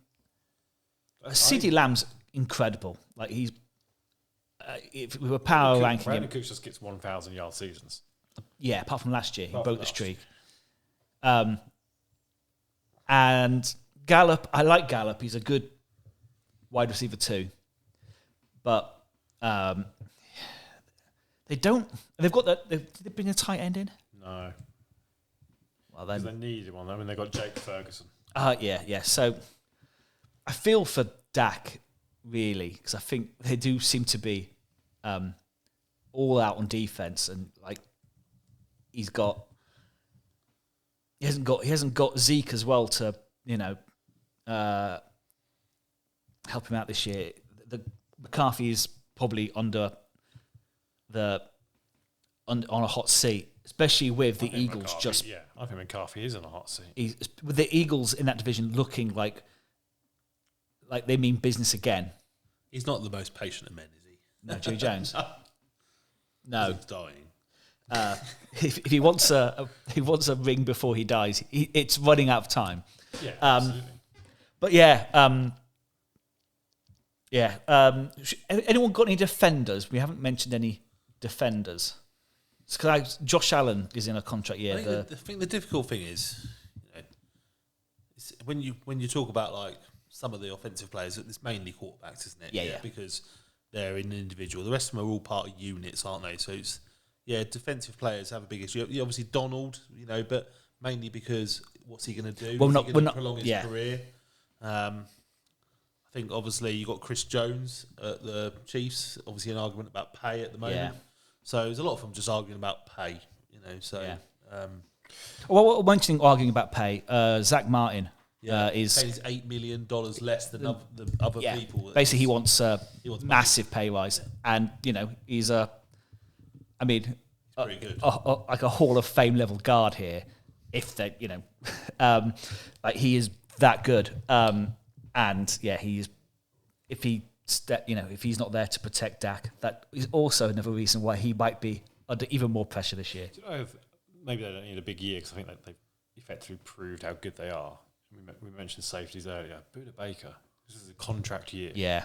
[SPEAKER 1] CeeDee Lamb's incredible. Like he's, if we were power ranking
[SPEAKER 3] Brandon
[SPEAKER 1] him,
[SPEAKER 3] Cooks just gets 1,000-yard seasons.
[SPEAKER 1] yeah. Apart from last year, he
[SPEAKER 3] Apart
[SPEAKER 1] broke
[SPEAKER 3] from
[SPEAKER 1] the
[SPEAKER 3] last
[SPEAKER 1] streak. And Gallup, I like Gallup. He's a good wide receiver too, but they don't. They've got that. Did they bring a tight end in?
[SPEAKER 3] No.
[SPEAKER 1] Well,
[SPEAKER 3] Because
[SPEAKER 1] then
[SPEAKER 3] they needed one. I mean, they got Jake Ferguson.
[SPEAKER 1] yeah. So I feel for Dak really because I think they do seem to be all out on defense, and like he hasn't got Zeke as well to help him out this year. The McCarthy is probably on a hot seat, especially with the Eagles
[SPEAKER 3] McCarthy, yeah, I think McCarthy is in a hot seat.
[SPEAKER 1] With the Eagles in that division looking like they mean business again.
[SPEAKER 2] He's not the most patient of men, is he?
[SPEAKER 1] No, Jerry Jones. No.
[SPEAKER 2] He's dying.
[SPEAKER 1] If he wants a ring before he dies, it's running out of time.
[SPEAKER 3] Yeah, absolutely.
[SPEAKER 1] But yeah. Anyone got any defenders? We haven't mentioned any defenders. Because Josh Allen is in a contract year.
[SPEAKER 2] I think the difficult thing is, it's when you talk about like some of the offensive players, it's mainly quarterbacks, isn't it?
[SPEAKER 1] Yeah.
[SPEAKER 2] Because they're an individual. The rest of them are all part of units, aren't they? So it's defensive players have a big issue. Obviously Donald, but mainly because what's he going to do?
[SPEAKER 1] Well,
[SPEAKER 2] is he going to
[SPEAKER 1] not
[SPEAKER 2] prolong his career? I think obviously you got Chris Jones at the Chiefs. Obviously an argument about pay at the moment.
[SPEAKER 1] Yeah.
[SPEAKER 2] So there's a lot of them just arguing about pay. So.
[SPEAKER 1] Yeah. Well, mentioning arguing about pay, Zach Martin is
[SPEAKER 2] pays $8 million less than the other people.
[SPEAKER 1] Basically, he wants massive pay rise, and he's pretty
[SPEAKER 2] good.
[SPEAKER 1] Like a Hall of Fame level guard here. If they, like he is that good, and yeah, if he's not there to protect Dak, that is also another reason why he might be under even more pressure this year.
[SPEAKER 3] Do you know if maybe they don't need a big year because I think they've effectively proved how good they are. We mentioned safeties earlier. Buda Baker, this is a contract year.
[SPEAKER 1] Yeah.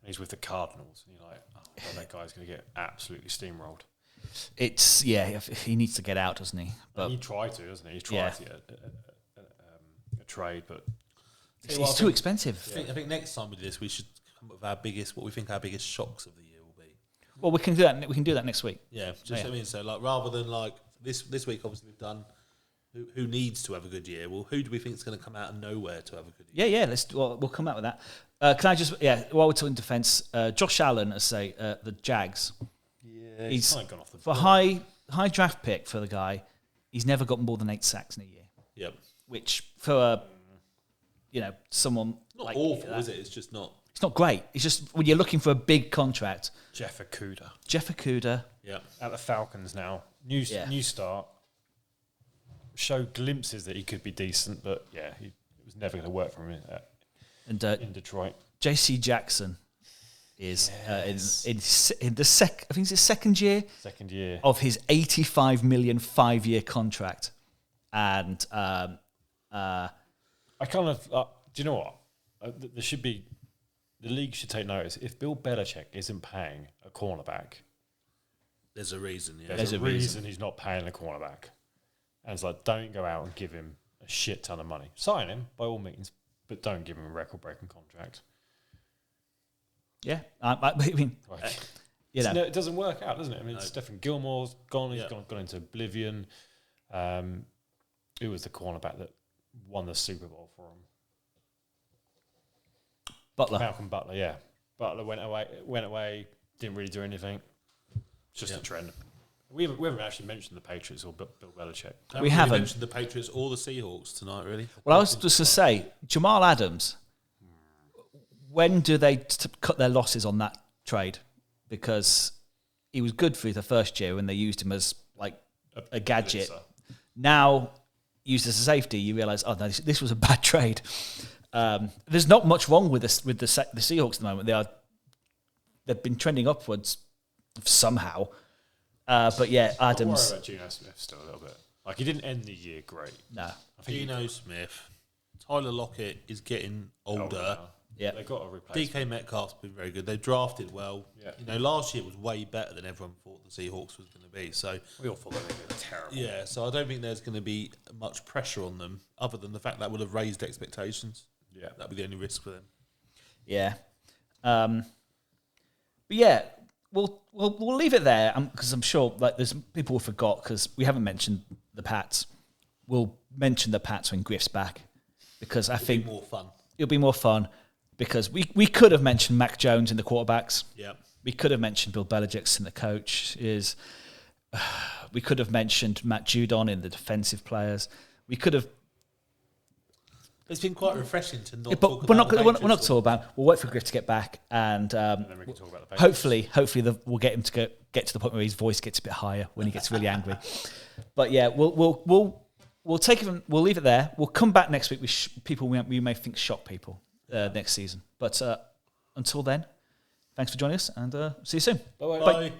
[SPEAKER 3] And he's with the Cardinals. And you're like, that guy's going to get absolutely steamrolled.
[SPEAKER 1] He needs to get out, doesn't he?
[SPEAKER 3] But he tried to, doesn't he? He tried to get a trade, but
[SPEAKER 1] it's too expensive.
[SPEAKER 2] I think next time we do this, we should come up with what we think our biggest shocks of the year will be.
[SPEAKER 1] Well, we can do that. We can do that next week.
[SPEAKER 2] Yeah, so like rather than like this week, obviously we've done who needs to have a good year. Well, who do we think is going to come out of nowhere to have a good year?
[SPEAKER 1] Yeah. We'll come out with that. Can I just while we're talking defence, Josh Allen, as say the Jags.
[SPEAKER 3] Yeah,
[SPEAKER 1] He's
[SPEAKER 3] kind of gone off the
[SPEAKER 1] for high draft pick for the guy. He's never got more than 8 sacks in a year.
[SPEAKER 2] Yep.
[SPEAKER 1] Which for someone
[SPEAKER 2] Not
[SPEAKER 1] like
[SPEAKER 2] awful,
[SPEAKER 1] that,
[SPEAKER 2] is it? It's just not.
[SPEAKER 1] It's not great. It's just when you're looking for a big contract.
[SPEAKER 3] Jeff Okudah.
[SPEAKER 2] Yeah.
[SPEAKER 3] At the Falcons now. New start. Showed glimpses that he could be decent, but it was never going to work for him in Detroit.
[SPEAKER 1] J.C. Jackson is in the second year of his $85 million 5-year contract, and
[SPEAKER 3] I kind of do you know what? There should be the league should take notice. If Bill Belichick isn't paying a cornerback,
[SPEAKER 2] there's a reason. Yeah.
[SPEAKER 3] There's a reason he's not paying a cornerback, and it's like, don't go out and give him a shit ton of money. Sign him by all means, but don't give him a record-breaking contract.
[SPEAKER 1] Yeah, I mean,
[SPEAKER 3] it doesn't work out, doesn't it? I mean, Stephen Gilmore's gone. He's gone into oblivion. Who was the cornerback that won the Super Bowl for him? Malcolm Butler, yeah. Butler went away, didn't really do anything. Just a trend. We haven't actually mentioned the Patriots or Bill Belichick.
[SPEAKER 1] We haven't
[SPEAKER 2] mentioned the Patriots or the Seahawks tonight, really.
[SPEAKER 1] Well, I was just going to say, Jamal Adams, when do they cut their losses on that trade? Because he was good for the first year when they used him as like a gadget. Now, used as a safety, you realise, oh no, this was a bad trade. There's not much wrong with the Seahawks at the moment. They've been trending upwards somehow. But yeah, Adams.
[SPEAKER 3] I worry about Geno Smith still a little bit. Like, he didn't end the year great.
[SPEAKER 1] No.
[SPEAKER 2] Geno Smith, Tyler Lockett is getting older.
[SPEAKER 1] Yeah,
[SPEAKER 3] they've got to replace.
[SPEAKER 2] DK Metcalf's been very good. They drafted well. Yeah. Last year was way better than everyone thought the Seahawks was going to be. So
[SPEAKER 3] we all thought they were terrible.
[SPEAKER 2] Yeah, so I don't think there's going to be much pressure on them, other than the fact that would have raised expectations. Yeah, that'd be the only risk for them.
[SPEAKER 1] Yeah, but yeah, we'll leave it there because I'm sure there's people who forgot because we haven't mentioned the Pats. We'll mention the Pats when Griff's back because I think it'll be more fun. Because we could have mentioned Mac Jones in the quarterbacks.
[SPEAKER 2] Yeah.
[SPEAKER 1] We could have mentioned Bill Belichick in the coach. We could have mentioned Matt Judon in the defensive players. We could have.
[SPEAKER 2] It's been quite refreshing to not.
[SPEAKER 1] But we're not talking about. We'll wait for Griff to get back, and then we can talk about the hopefully we'll get him to get to the point where his voice gets a bit higher when he gets really angry. But yeah, we'll take it. We'll leave it there. We'll come back next week with people we may think shock people. Next season. But until then, thanks for joining us and see you soon.
[SPEAKER 2] Bye.
[SPEAKER 1] Bye.